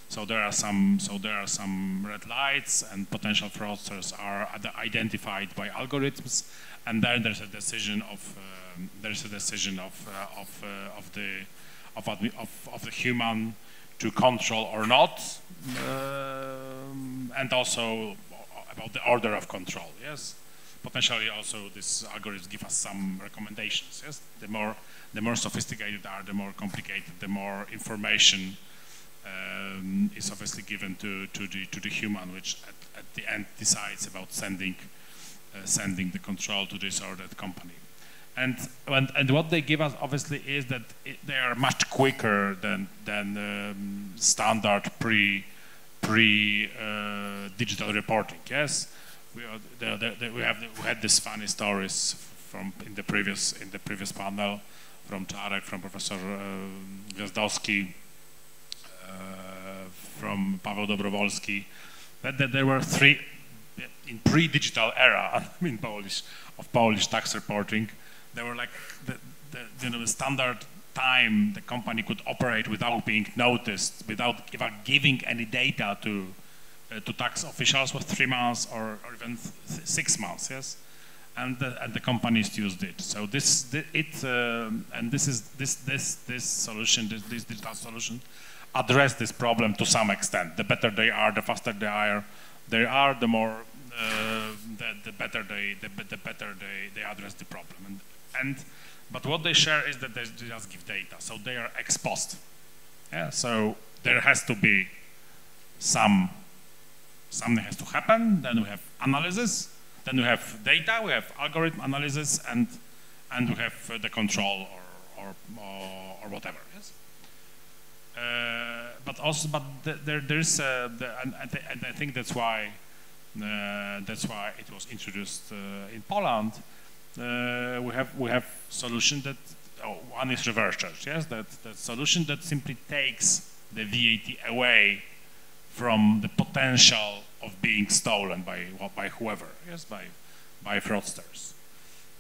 Speaker 2: so there are some red lights, and potential fraudsters are identified by algorithms, and then there's a decision of the human to control or not, and also about the order of control. Yes, potentially also these algorithms give us some recommendations. Yes, the more sophisticated are, the more complicated, the more information is obviously given to the human, which at the end decides about sending the control to this or that company. And what they give us obviously is that they are much quicker than standard pre-digital reporting. Yes, we had these funny stories in the previous panel from Czarek, from Professor Gwiazdowski, from Paweł Dobrowolski, that there were three in pre-digital era in Polish tax reporting. They were like the standard time the company could operate without being noticed, without giving any data to tax officials, was 3 months or even 6 months. Yes, and the companies used it. So this solution, this digital solution, addressed this problem to some extent. The better they are, the faster they are, the more the better they address the problem. But what they share is that they just give data, so they are ex post. Yeah, so there has to be something has to happen. Then we have analysis. Then we have data. We have algorithm analysis, and we have the control or whatever. Yes. But there's and I think that's why it was introduced in Poland. We have solution that one is reverse charge. Yes, that solution that simply takes the VAT away from the potential of being stolen by whoever. Yes, by fraudsters.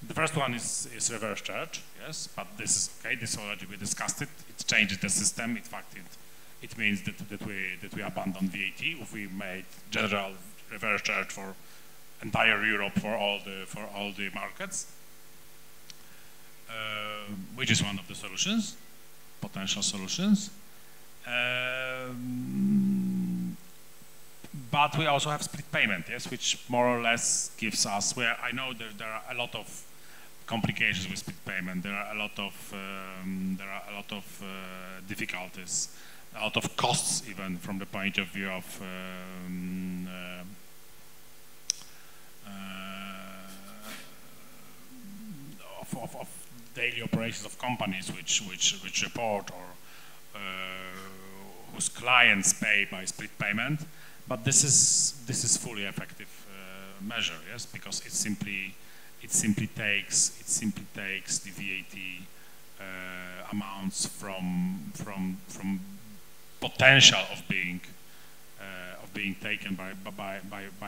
Speaker 2: The first one is reverse charge. Yes, but this is okay. This already we discussed it. It changes the system. In fact, it means that we abandon VAT if we made general reverse charge for entire Europe for all the markets, which is one of the solutions, potential solutions. But we also have split payment, yes, which more or less gives us. I know there are a lot of complications with split payment. There are a lot of difficulties, a lot of costs, even from the point of view of daily operations of companies which report whose clients pay by split payment, but this is fully effective measure, yes, because it simply takes the VAT amounts from potential of being taken by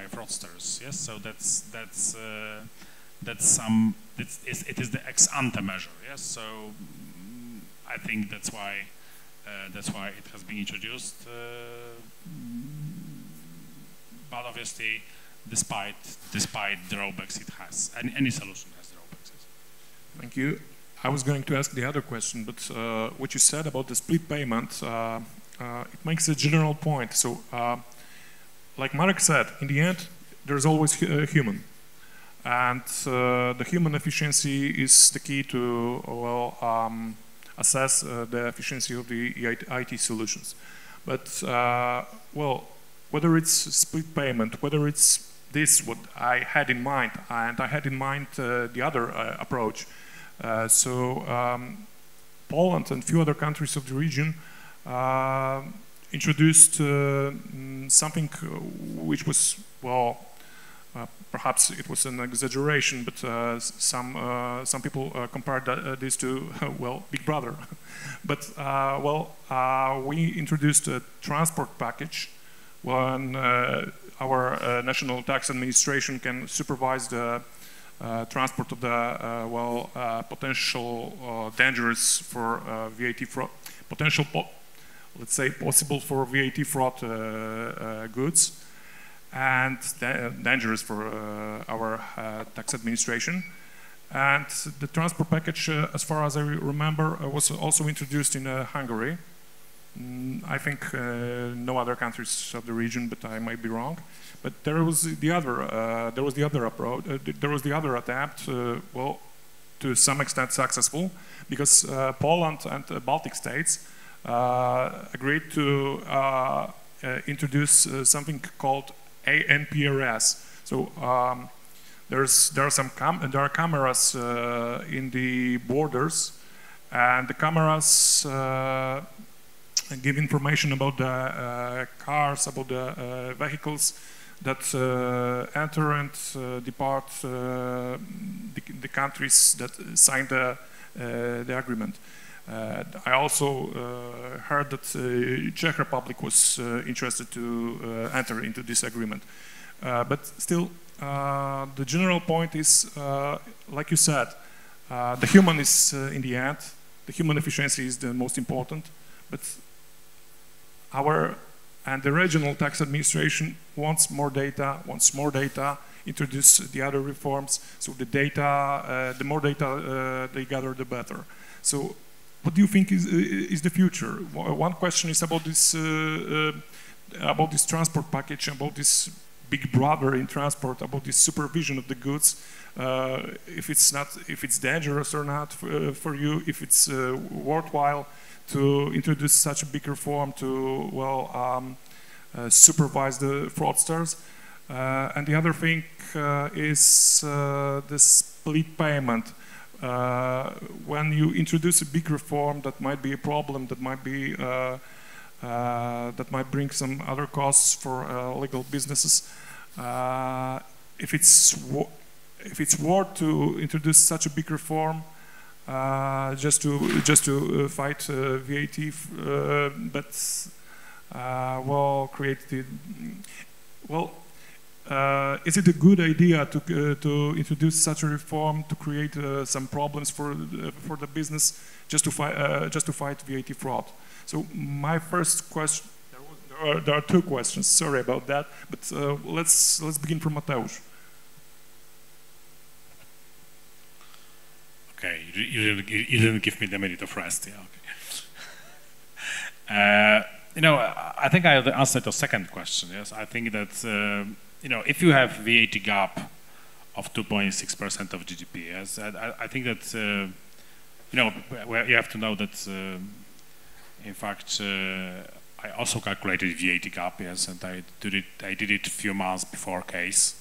Speaker 2: fraudsters. Yes, so it is the ex ante measure. Yes, so I think that's why it has been introduced. But obviously, despite drawbacks, it has any solution has drawbacks. Yes.
Speaker 1: Thank you. I was going to ask the other question, but what you said about the split payment, it makes a general point. So, like Marek said, in the end, there's always a human. And the human efficiency is the key to, assess the efficiency of the IT solutions. But, whether it's split payment, whether it's this, what I had in mind, and I had in mind the other approach. Poland and a few other countries of the region introduced something which was, perhaps it was an exaggeration, but some people compared this to, Big Brother. But, we introduced a transport package when our national tax administration can supervise the transport of the potential dangerous for VAT fraud, let's say possible for VAT fraud goods, and dangerous for our tax administration. And the transport package, as far as I remember, was also introduced in Hungary. I think no other countries of the region, but I might be wrong. But there was the other approach. There was the other attempt, to some extent successful, because Poland and the Baltic states agreed to introduce something called ANPRS. So there are cameras in the borders, and the cameras give information about the cars, about the vehicles that enter and depart the countries that signed the agreement. I also heard that Czech Republic was interested to enter into this agreement. But still, the general point is, like you said, the human is in the end, the human efficiency is the most important, but the regional tax administration wants more data, introduce the other reforms, so the data, the more data they gather, the better. So what do you think is the future? One question is about this transport package, about this big brother in transport, about this supervision of the goods, if it's dangerous or not for you, if it's worthwhile to introduce such a big reform to, supervise the fraudsters. And the other thing is the split payment. When you introduce a big reform, that might be a problem, that might bring some other costs for legal businesses. If it's worth to introduce such a big reform, just to fight VAT, but create the is it a good idea to introduce such a reform to create some problems for the business just to fight VAT fraud? So my first question, there are two questions. Sorry about that, but let's begin from Mateusz.
Speaker 2: Okay, you didn't give me the minute of rest. Yeah, okay. I think I answered the second question. Yes, I think that if you have VAT gap of 2.6% of GDP, yes, I think that you have to know that in fact I also calculated VAT gap, yes, and I did it a few months before case.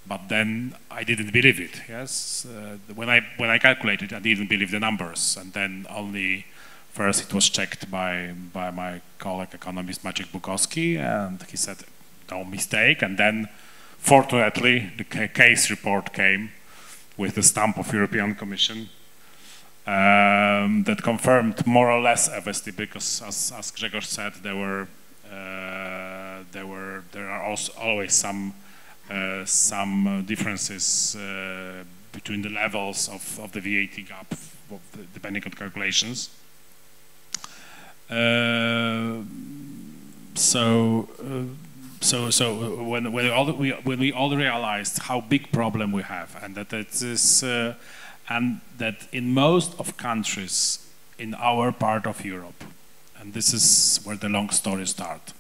Speaker 2: But then I didn't believe it. Yes, when I calculated, I didn't believe the numbers, and then only First, it was checked by my colleague economist Maciek Bukowski, and he said no mistake. And then, fortunately, the case report came with the stamp of European Commission that confirmed more or less everything, because as Grzegorz said, there are also always some differences between the levels of the VAT gap, depending on calculations. So when we all realized how big problem we have, and that it is, and that in most of countries in our part of Europe, and this is where the long story starts.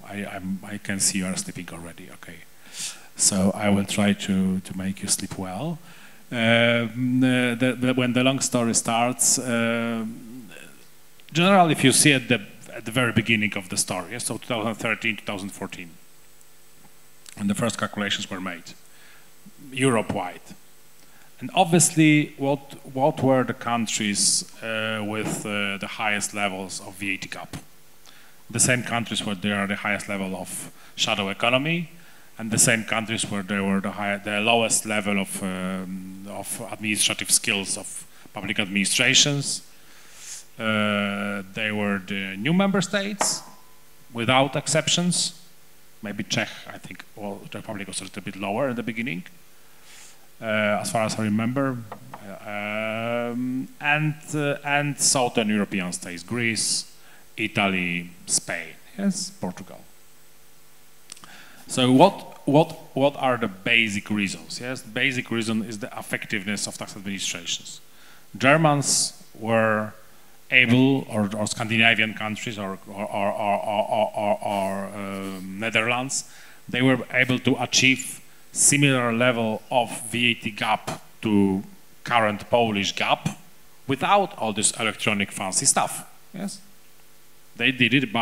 Speaker 2: I can see you are sleeping already. Okay, so I will try to make you sleep well. When the long story starts, generally, if you see at the very beginning of the story, so 2013, 2014, when the first calculations were made, Europe-wide. And obviously, what were the countries with the highest levels of VAT gap? The same countries where there are the highest level of shadow economy, and the same countries where there were the lowest level of administrative skills of public administrations. They were the new member states, without exceptions. Maybe Czech, I think, well, the Republic was a little bit lower in the beginning, as far as I remember, and Southern European states, Greece, Italy, Spain, yes, Portugal. So what are the basic reasons? Yes, the basic reason is the effectiveness of tax administrations. Germans were able, or Scandinavian countries, or Netherlands, they were able to achieve similar level of VAT gap to current Polish gap without all this electronic fancy stuff. Yes, they did it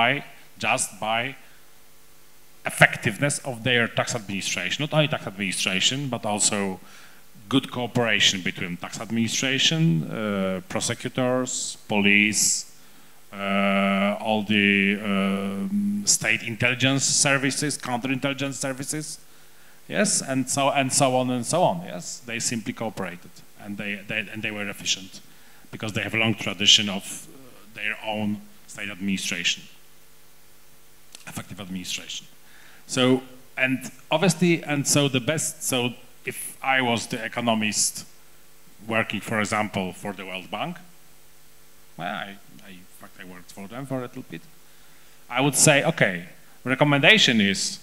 Speaker 2: just by effectiveness of their tax administration. Not only tax administration, but also good cooperation between tax administration, prosecutors, police, all the state intelligence services, counterintelligence services, yes, and so on and so on. Yes, they simply cooperated, and they were efficient because they have a long tradition of their own state administration, effective administration. So, and obviously, and so the best, so if I was the economist working, for example, for the World Bank, well, in fact, I worked for them for a little bit, I would say, okay, recommendation is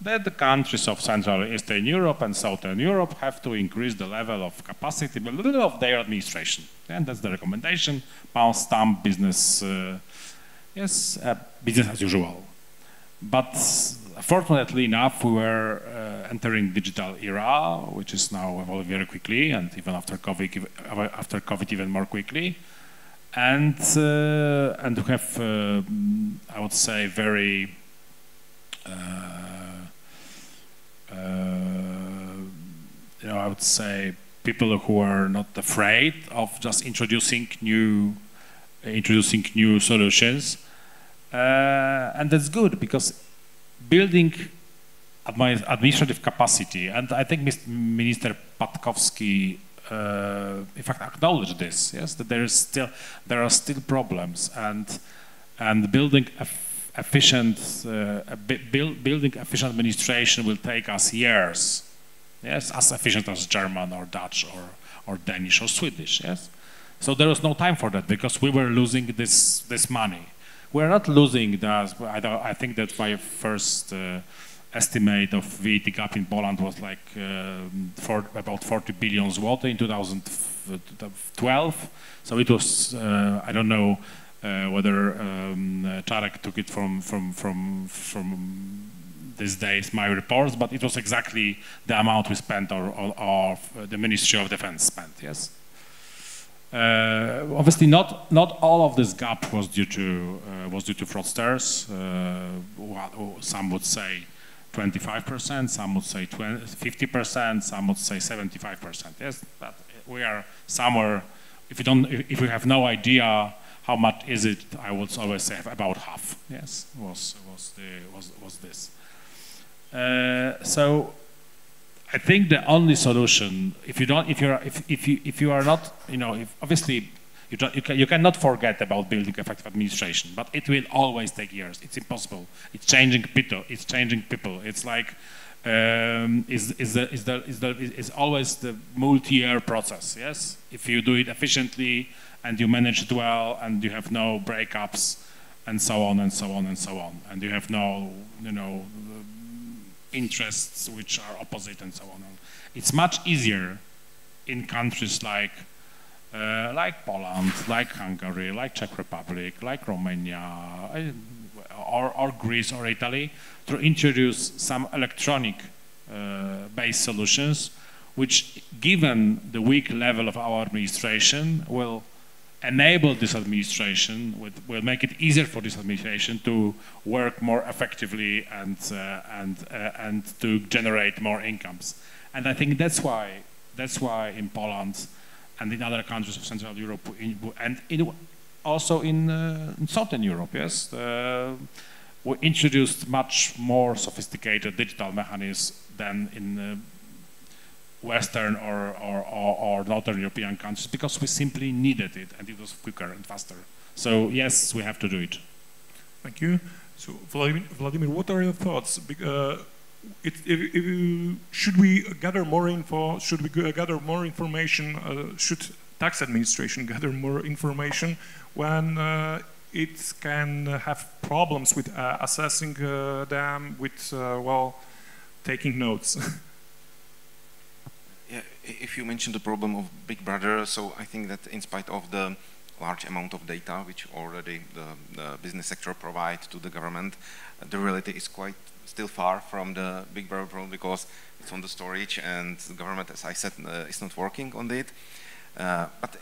Speaker 2: that the countries of Central and Eastern Europe and Southern Europe have to increase the level of capacity of their administration. And that's the recommendation, pound stamp, business, yes, business as usual. But fortunately enough, we were entering digital era, which is now evolving very quickly, and even after COVID even more quickly. And we have, I would say, very I would say people who are not afraid of just introducing new solutions, and that's good because building administrative capacity, and I think Minister Patkowski in fact acknowledged this, yes, that there are still problems, and building efficient administration will take us years, yes, as efficient as German or Dutch or Danish or Swedish, yes. So there was no time for that because we were losing this money. We're not losing that. I think that my first estimate of VAT gap in Poland was like about 40 billion zloty in 2012. So it was, I don't know whether Czarek took it from these days, my reports, but it was exactly the amount we spent or the Ministry of Defense spent, yes. Obviously, not all of this gap was due to fraudsters. Some would say 25%, some would say 50%, some would say 75%. Yes, but we are somewhere. if you have no idea how much is it, I would always say about half. Yes, was this. So I think the only solution, if you are not, obviously you cannot forget about building effective administration, but it will always take years. It's impossible. It's changing people. It's like is always the multi-year process. Yes, if you do it efficiently and you manage it well, and you have no breakups, and so on and so on and so on, and you have no interests which are opposite and so on. It's much easier in countries like Poland, like Hungary, like Czech Republic, like Romania, or Greece or Italy, to introduce some electronic based solutions, which, given the weak level of our administration, will enable this administration, will make it easier for this administration to work more effectively and to generate more incomes. And I think that's why in Poland and in other countries of Central Europe and also in Southern Europe, yes, we introduced much more sophisticated digital mechanisms than in Western or Northern European countries, because we simply needed it, and it was quicker and faster. So yes, we have to do it.
Speaker 1: Thank you. So Vladimir, what are your thoughts? Should we gather more info? Should we gather more information? Should tax administration gather more information when it can have problems with assessing them, with taking notes?
Speaker 3: Yeah, if you mentioned the problem of Big Brother, so I think that in spite of the large amount of data which already the business sector provides to the government, the reality is quite still far from the Big Brother problem, because it's on the storage and the government, as I said, is not working on it. But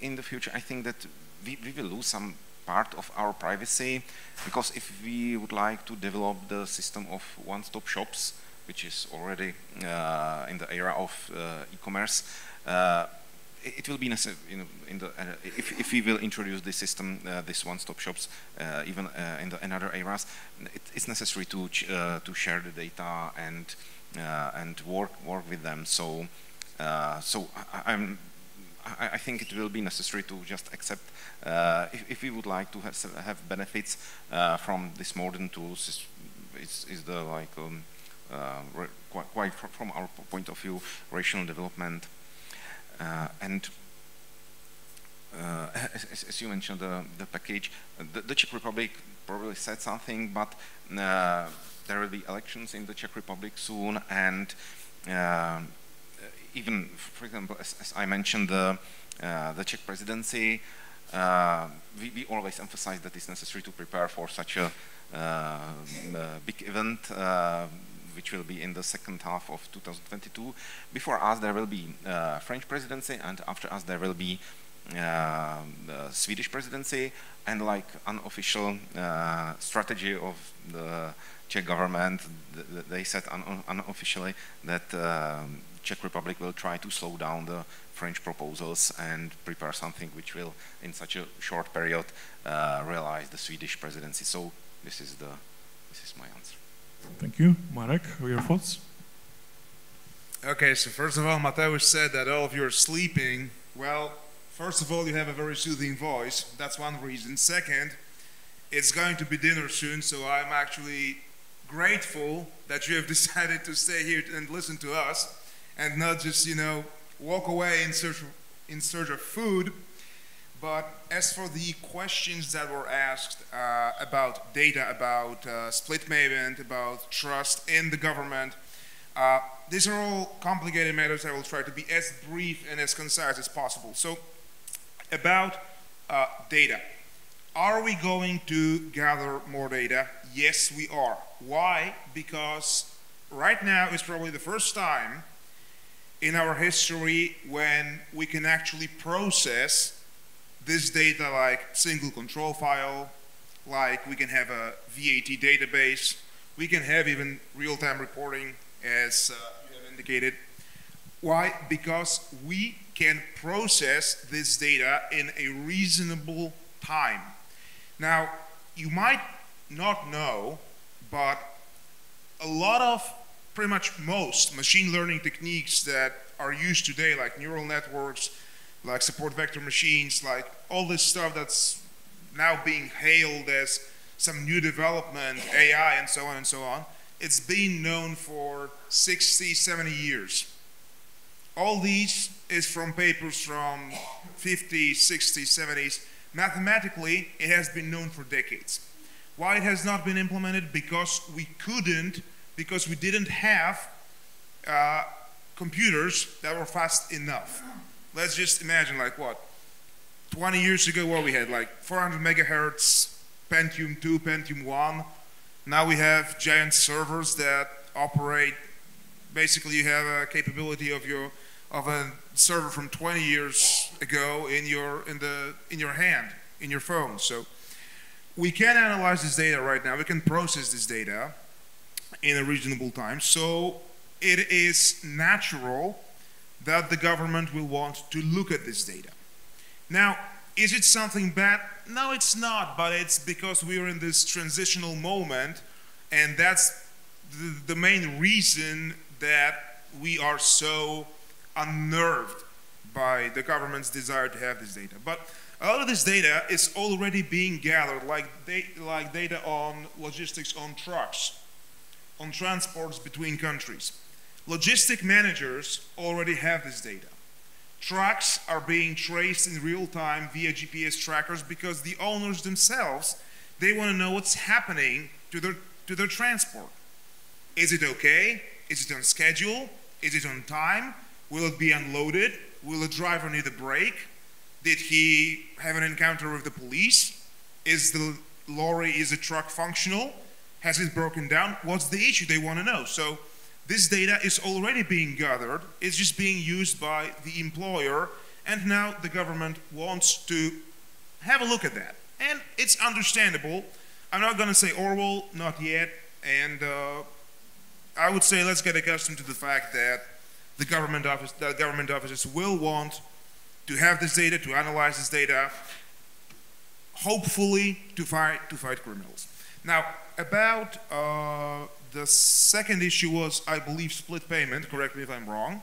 Speaker 3: in the future, I think that we will lose some part of our privacy, because if we would like to develop the system of one-stop shops, which is already in the era of e-commerce, it will be necessary, if we will introduce this system, this one-stop shops, even in other eras, it's necessary to share the data and work with them. So I think it will be necessary to just accept, if we would like to have benefits from these modern tools, is the quite from our point of view, rational development. And as you mentioned, the package, the Czech Republic probably said something, but there will be elections in the Czech Republic soon, and even, for example, as I mentioned, the Czech presidency, we always emphasize that it's necessary to prepare for such a big event, which will be in the second half of 2022. Before us there will be French presidency, and after us there will be the Swedish presidency, and like unofficial strategy of the Czech government, they said unofficially that Czech Republic will try to slow down the French proposals and prepare something which will, in such a short period, realize the Swedish presidency. So this is my answer.
Speaker 1: Thank you. Marek, your thoughts?
Speaker 4: Okay, so first of all, Mateusz said that all of you are sleeping. Well, first of all, you have a very soothing voice. That's one reason. Second, it's going to be dinner soon, so I'm actually grateful that you have decided to stay here and listen to us and not just, walk away in search of food. But as for the questions that were asked about data, about split payment, about trust in the government, these are all complicated matters. I will try to be as brief and as concise as possible. So, about data. Are we going to gather more data? Yes, we are. Why? Because right now is probably the first time in our history when we can actually process this data like single control file, like we can have a VAT database, we can have even real-time reporting, as you have indicated. Why? Because we can process this data in a reasonable time. Now, you might not know, but a lot of, pretty much most machine learning techniques that are used today, like neural networks, like support vector machines, like all this stuff that's now being hailed as some new development, AI and so on, it's been known for 60, 70 years. All these is from papers from 50s, 60s, 70s. Mathematically, it has been known for decades. Why it has not been implemented? Because we didn't have computers that were fast enough. Let's just imagine, like what? 20 years ago, what we had, like 400 megahertz, Pentium 2, Pentium 1. Now we have giant servers that operate, basically you have a capability of a server from 20 years ago in your hand, in your phone. So we can analyze this data right now. We can process this data in a reasonable time. So it is natural that the government will want to look at this data. Now, is it something bad? No, it's not, but it's because we are in this transitional moment, and that's the main reason that we are so unnerved by the government's desire to have this data. But a lot of this data is already being gathered, like data on logistics on trucks, on transports between countries. Logistic managers already have this data. Trucks are being traced in real time via GPS trackers because the owners themselves, they want to know what's happening to their transport. Is it okay? Is it on schedule? Is it on time? Will it be unloaded? Will the driver need a break? Did he have an encounter with the police? Is the truck functional? Has it broken down? What's the issue? They want to know. So this data is already being gathered. It's just being used by the employer, and now the government wants to have a look at that. And it's understandable. I'm not going to say Orwell, not yet, and I would say let's get accustomed to the fact that the government offices will want to have this data, to analyze this data, hopefully to fight criminals. Now, about the second issue was, I believe, split payment. Correct me if I'm wrong.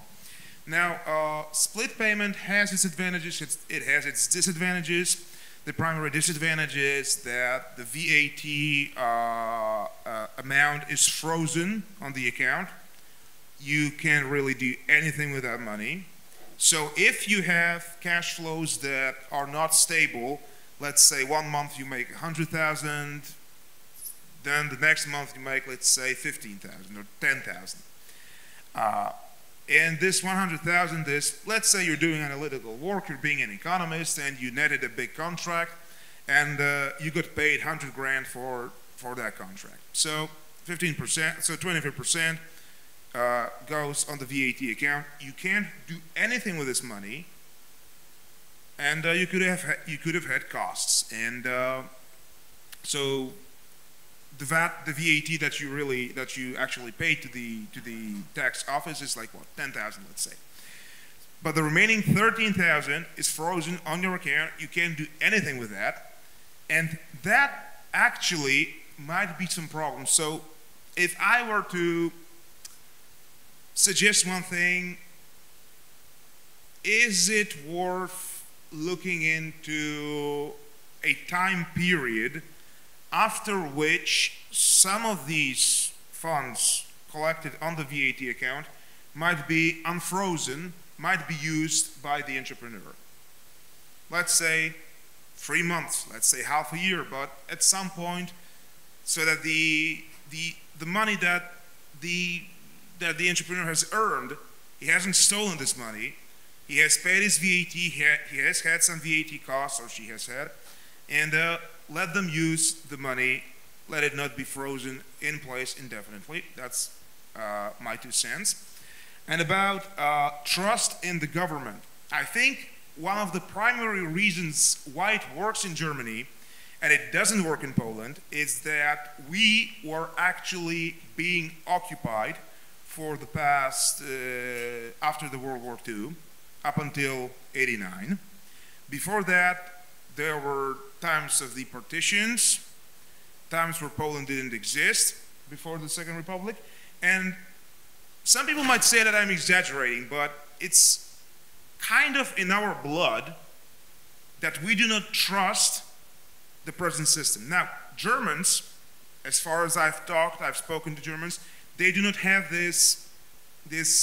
Speaker 4: Now, split payment has its advantages. It has its disadvantages. The primary disadvantage is that the VAT amount is frozen on the account. You can't really do anything with that money. So if you have cash flows that are not stable, let's say 1 month you make 100,000, then the next month you make, let's say, 15,000 or 10,000. And this 100,000 is, let's say you're doing analytical work, you're being an economist, and you netted a big contract, and you got paid 100 grand for that contract. So 15%, so 25% goes on the VAT account. You can't do anything with this money, and you could have had costs. And so the VAT that you actually paid to the tax office is like what, 10,000, let's say. But the remaining 13,000 is frozen on your account. You can't do anything with that, and that actually might be some problems. So if I were to suggest one thing, is it worth looking into a time period after which some of these funds collected on the VAT account might be unfrozen, might be used by the entrepreneur? Let's say 3 months, let's say half a year, but at some point, so that the money that the entrepreneur has earned, he hasn't stolen this money, he has paid his VAT, he has had some VAT costs, or she has had, and let them use the money, let it not be frozen in place indefinitely. That's my 2 cents. And about trust in the government. I think one of the primary reasons why it works in Germany and it doesn't work in Poland is that we were actually being occupied for the past, after the World War II. up until 89. Before that, there were times of the partitions, times where Poland didn't exist before the Second Republic. And some people might say that I'm exaggerating, but it's kind of in our blood that we do not trust the present system. Now, Germans, as far as I've spoken to Germans, they do not have this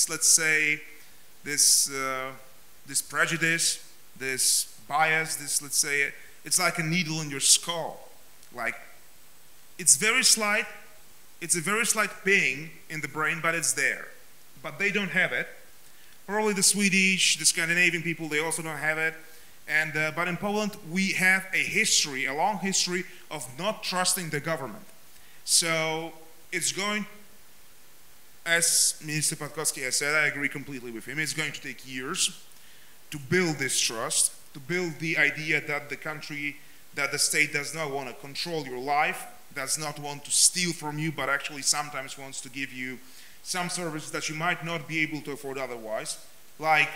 Speaker 4: let's say, this prejudice, this bias, let's say, it's like a needle in your skull. Like, it's a very slight ping in the brain, but it's there. But they don't have it. Probably the Swedish, the Scandinavian people, they also don't have it. And, but in Poland, we have a long history of not trusting the government. So it's going, as Minister Patkowski has said, I agree completely with him, it's going to take years to build this trust, to build the idea that the state does not want to control your life, does not want to steal from you, but actually sometimes wants to give you some services that you might not be able to afford otherwise, like,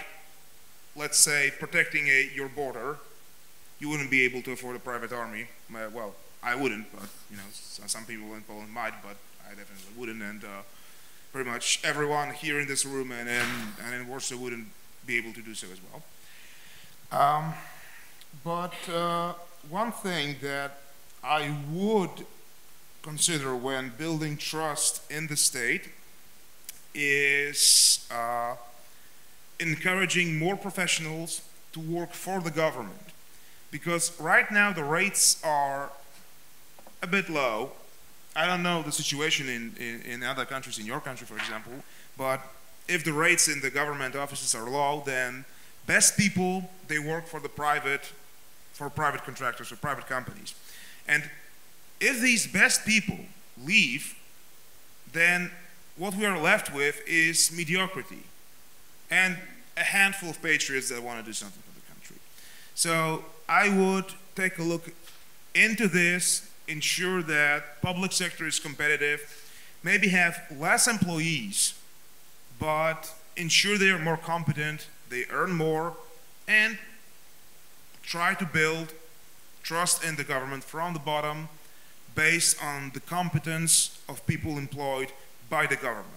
Speaker 4: let's say, protecting your border. You wouldn't be able to afford a private army. Well, I wouldn't, but you know, some people in Poland might, but I definitely wouldn't, and pretty much everyone here in this room and in Warsaw wouldn't be able to do so as well. But one thing that I would consider when building trust in the state is encouraging more professionals to work for the government. Because right now the rates are a bit low. I don't know the situation in other countries, in your country for example, but if the rates in the government offices are low, then best people, they work for private contractors or private companies. And if these best people leave, then what we are left with is mediocrity and a handful of patriots that want to do something for the country. So I would take a look into this, ensure that public sector is competitive, maybe have less employees, but ensure they are more competent, they earn more, and try to build trust in the government from the bottom based on the competence of people employed by the government.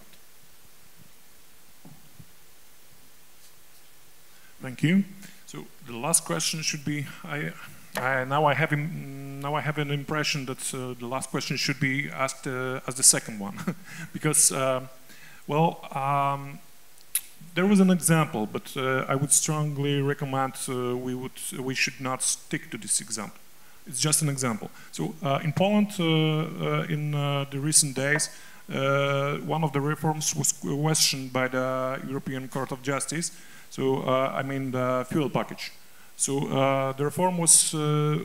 Speaker 1: Thank you. So the last question should be, now I have an impression that the last question should be asked as the second one, because there was an example, but I would strongly recommend we should not stick to this example. It's just an example. So in Poland, in the recent days, one of the reforms was questioned by the European Court of Justice. So I mean the fuel package. So the reform was the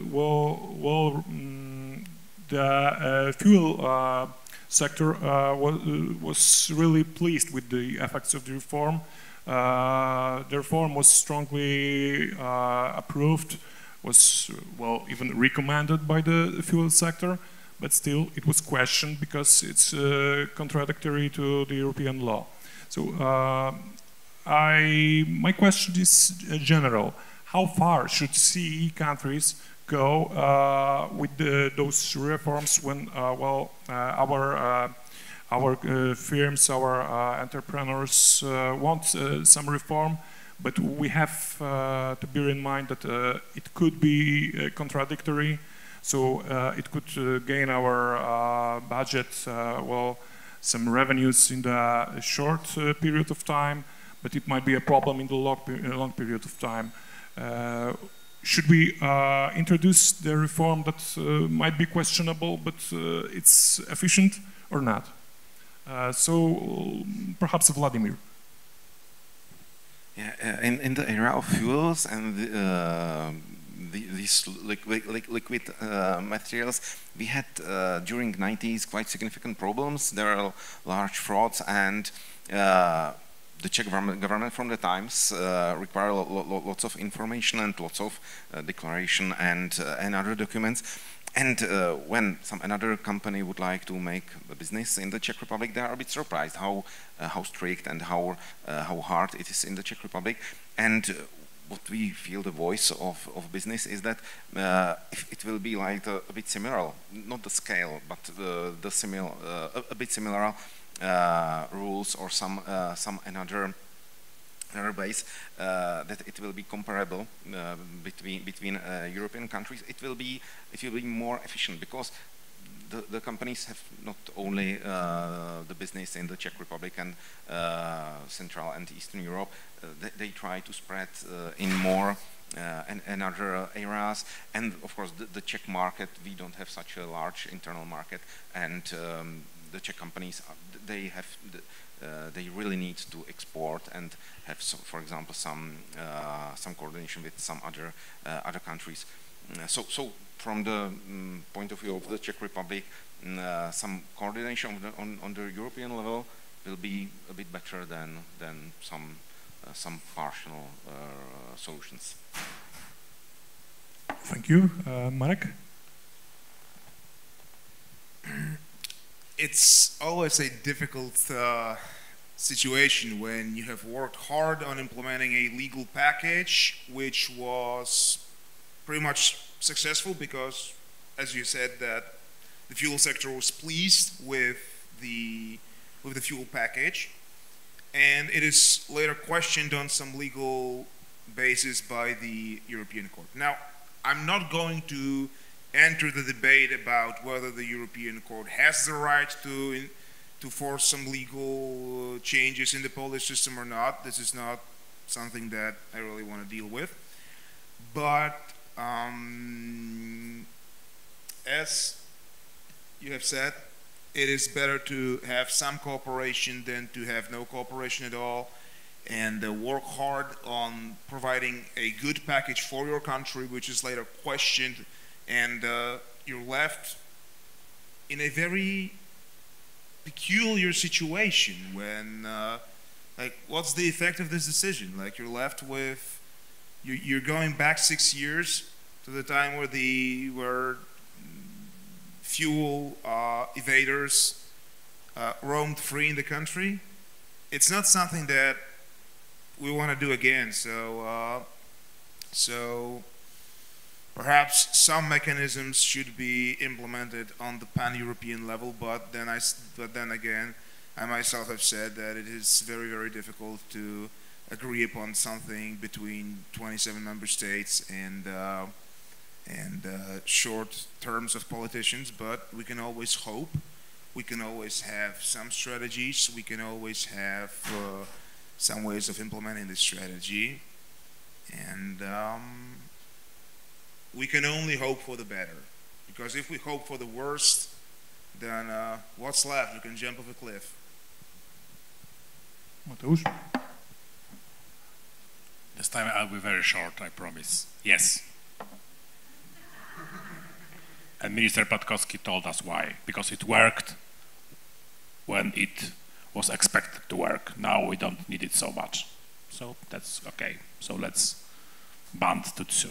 Speaker 1: fuel sector was really pleased with the effects of the reform. The reform was strongly approved, was even recommended by the fuel sector, but still it was questioned because it's contradictory to the European law. So my question is general. How far should CEE countries go with those reforms when our firms, our entrepreneurs want some reform, but we have to bear in mind that it could be contradictory, so it could gain our budget some revenues in the short period of time, but it might be a problem in the long period of time. Should we introduce the reform that might be questionable, but it's efficient or not? So perhaps Vladimir.
Speaker 3: Yeah, in the era of fuels and these liquid materials, we had during the 90s quite significant problems. There are large frauds, and the Czech government from the times required lots of information and lots of declaration and other documents. And when another company would like to make a business in the Czech Republic, they are a bit surprised how strict and how hard it is in the Czech Republic. And what we feel the voice of business is that it will be like a bit similar, not the scale, but a bit similar rules or some another base, that it will be comparable between European countries. It will be more efficient because the companies have not only the business in the Czech Republic and Central and Eastern Europe. They try to spread in more and other areas. And of course, the Czech market, we don't have such a large internal market, and the Czech companies they really need to export and have, for example, some coordination with some other countries. So from the point of view of the Czech Republic, some coordination on the European level will be a bit better than some partial solutions.
Speaker 1: Thank you, Marek.
Speaker 4: It's always a difficult situation when you have worked hard on implementing a legal package which was pretty much successful because, as you said, that the fuel sector was pleased with the fuel package, and it is later questioned on some legal basis by the European Court. Now, I'm not going to enter the debate about whether the European Court has the right to force some legal changes in the Polish system or not. This is not something that I really want to deal with. But as you have said, it is better to have some cooperation than to have no cooperation at all, and work hard on providing a good package for your country, which is later questioned, and you're left in a very peculiar situation when, like, what's the effect of this decision? Like, you're left with, you're going back 6 years to the time where fuel evaders roamed free in the country. It's not something that we want to do again. So perhaps some mechanisms should be implemented on the pan-European level, but then again, I myself have said that it is very, very difficult to agree upon something between 27 member states and short terms of politicians. But we can always hope. We can always have some strategies. We can always have some ways of implementing this strategy, and we can only hope for the better, because if we hope for the worst, then what's left? You can jump off a cliff.
Speaker 1: Mateusz?
Speaker 2: This time I'll be very short, I promise. Yes. And Minister Patkowski told us why. Because it worked when it was expected to work. Now we don't need it so much. So that's okay. So let's band to two.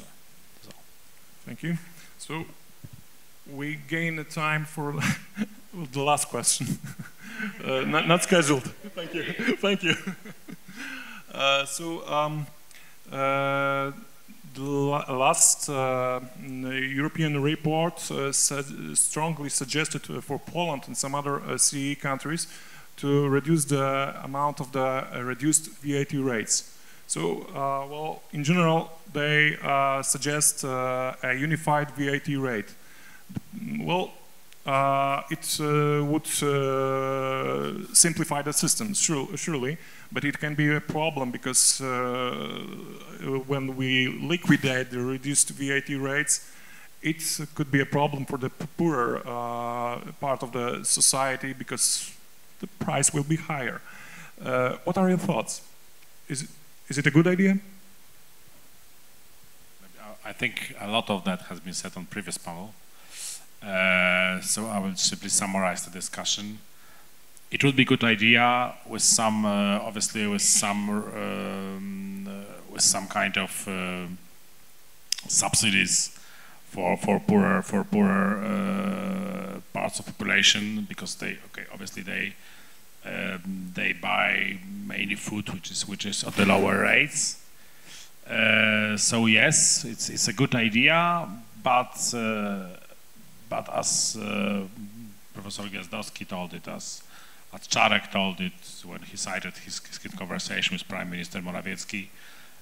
Speaker 1: Thank you. So we gain the time for the last question. Not scheduled. Thank you. Thank you. The last European report strongly suggested for Poland and some other CE countries to reduce the amount of the reduced VAT rates. So, well, in general, they suggest a unified VAT rate. Well, it would simplify the system, surely, but it can be a problem because when we liquidate the reduced VAT rates, it could be a problem for the poorer part of the society because the price will be higher. What are your thoughts? Is it a good idea?
Speaker 2: I think a lot of that has been said on previous panel. So I will simply summarize the discussion. It would be a good idea with some, obviously, with some kind of subsidies for poorer parts of population, because obviously they buy mainly food which is at the lower rates. So yes, it's a good idea, but as Professor Gwiazdowski told it, as Czarek told it when he cited his conversation with Prime Minister Morawiecki,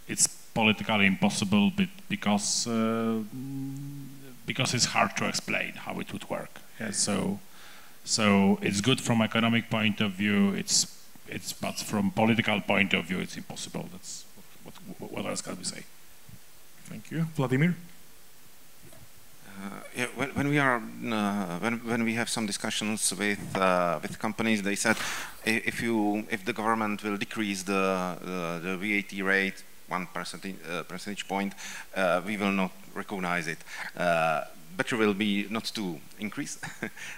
Speaker 2: it's politically impossible because it's hard to explain how it would work. Yeah, so it's good from economic point of view. But from political point of view, it's impossible. That's what else can we say?
Speaker 1: Thank you, Vladimir.
Speaker 3: Yeah, when we have some discussions with companies, they said if the government will decrease the VAT rate 1 percentage point, we will not recognize it. Better will be not to increase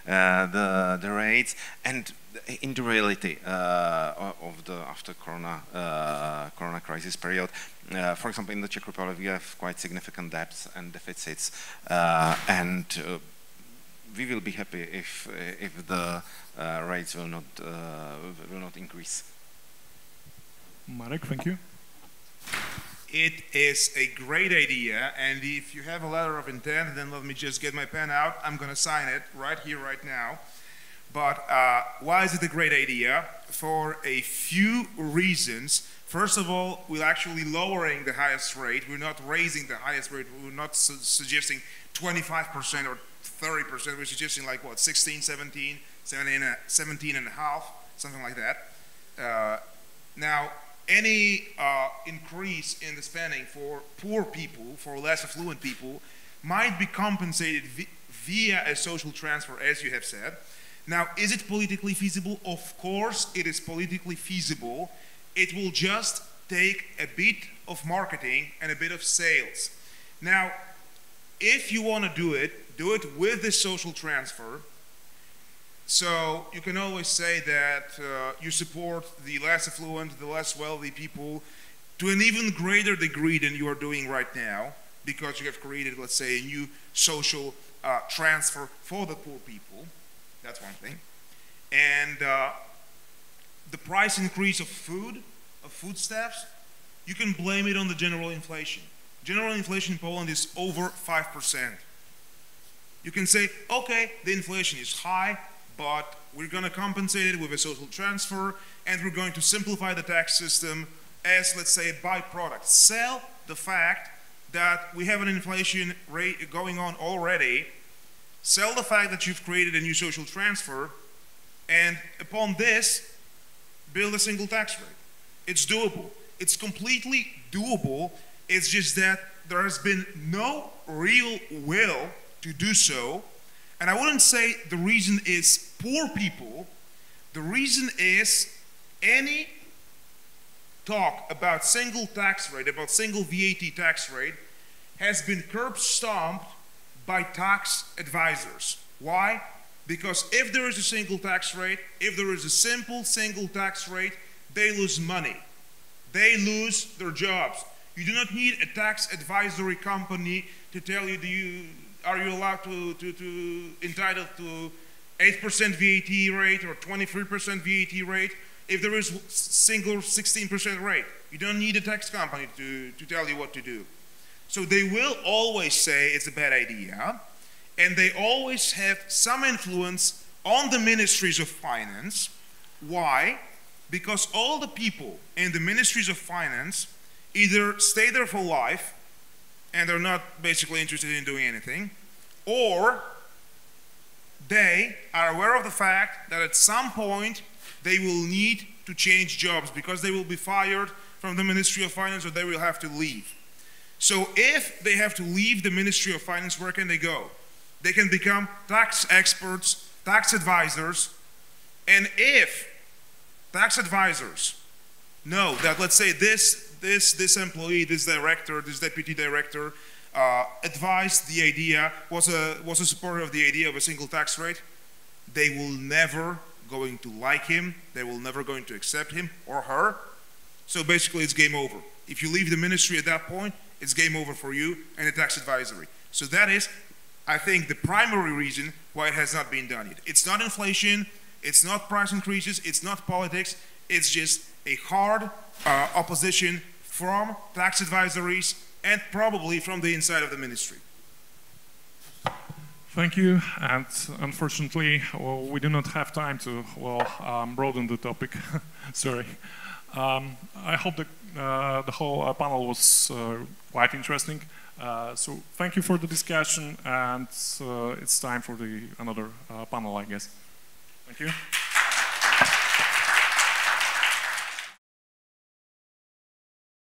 Speaker 3: the rates, and in the reality of the after Corona crisis period, for example, in the Czech Republic, we have quite significant debts and deficits, and we will be happy if the rates will not increase.
Speaker 1: Marek, thank you.
Speaker 4: It is a great idea, and if you have a letter of intent, then let me just get my pen out. I'm going to sign it right here, right now. But why is it a great idea? For a few reasons. First of all, we're actually lowering the highest rate. We're not raising the highest rate. We're not suggesting 25% or 30%. We're suggesting like what, 16, 17, 17 and a half, something like that. Now, any increase in the spending for poor people, for less affluent people, might be compensated via a social transfer, as you have said. Now, is it politically feasible? Of course it is politically feasible. It will just take a bit of marketing and a bit of sales. Now, if you want to do it with this social transfer. So you can always say that you support the less affluent, the less wealthy people to an even greater degree than you are doing right now, because you have created, let's say, a new social transfer for the poor people. That's one thing. And the price increase of foodstuffs, you can blame it on the general inflation. General inflation in Poland is over 5%. You can say, okay, the inflation is high, but we're going to compensate it with a social transfer, and we're going to simplify the tax system as, let's say, a byproduct. Sell the fact that we have an inflation rate going on already, sell the fact that you've created a new social transfer, and upon this, build a single tax rate. It's doable. It's completely doable. It's just that there has been no real will to do so. And I wouldn't say the reason is poor people. The reason is any talk about single tax rate, about single VAT tax rate, has been curb-stomped by tax advisors. Why? Because if there is a single tax rate, if there is a simple single tax rate, they lose money. They lose their jobs. You do not need a tax advisory company to tell you, are you allowed entitled to 8% VAT rate or 23% VAT rate if there is single 16% rate. You don't need a tax company to tell you what to do. So they will always say it's a bad idea, and they always have some influence on the ministries of finance. Why? Because all the people in the ministries of finance either stay there for life and they're not basically interested in doing anything, or they are aware of the fact that at some point they will need to change jobs because they will be fired from the Ministry of Finance, or they will have to leave. So if they have to leave the Ministry of Finance, where can they go? They can become tax experts, tax advisors, and if tax advisors know that, let's say, this employee, this director, this deputy director advised the idea, was a supporter of the idea of a single tax rate, they will never going to like him, they will never going to accept him or her. So basically it's game over. If you leave the ministry at that point, it's game over for you and the tax advisory. So that is, I think, the primary reason why it has not been done yet. It's not inflation, it's not price increases, it's not politics, it's just a hard opposition from tax advisories and probably from the inside of the ministry.
Speaker 1: Thank you, and unfortunately, we do not have time to broaden the topic. Sorry. I hope the whole panel was quite interesting. So thank you for the discussion, and it's time for another panel, I guess. Thank you.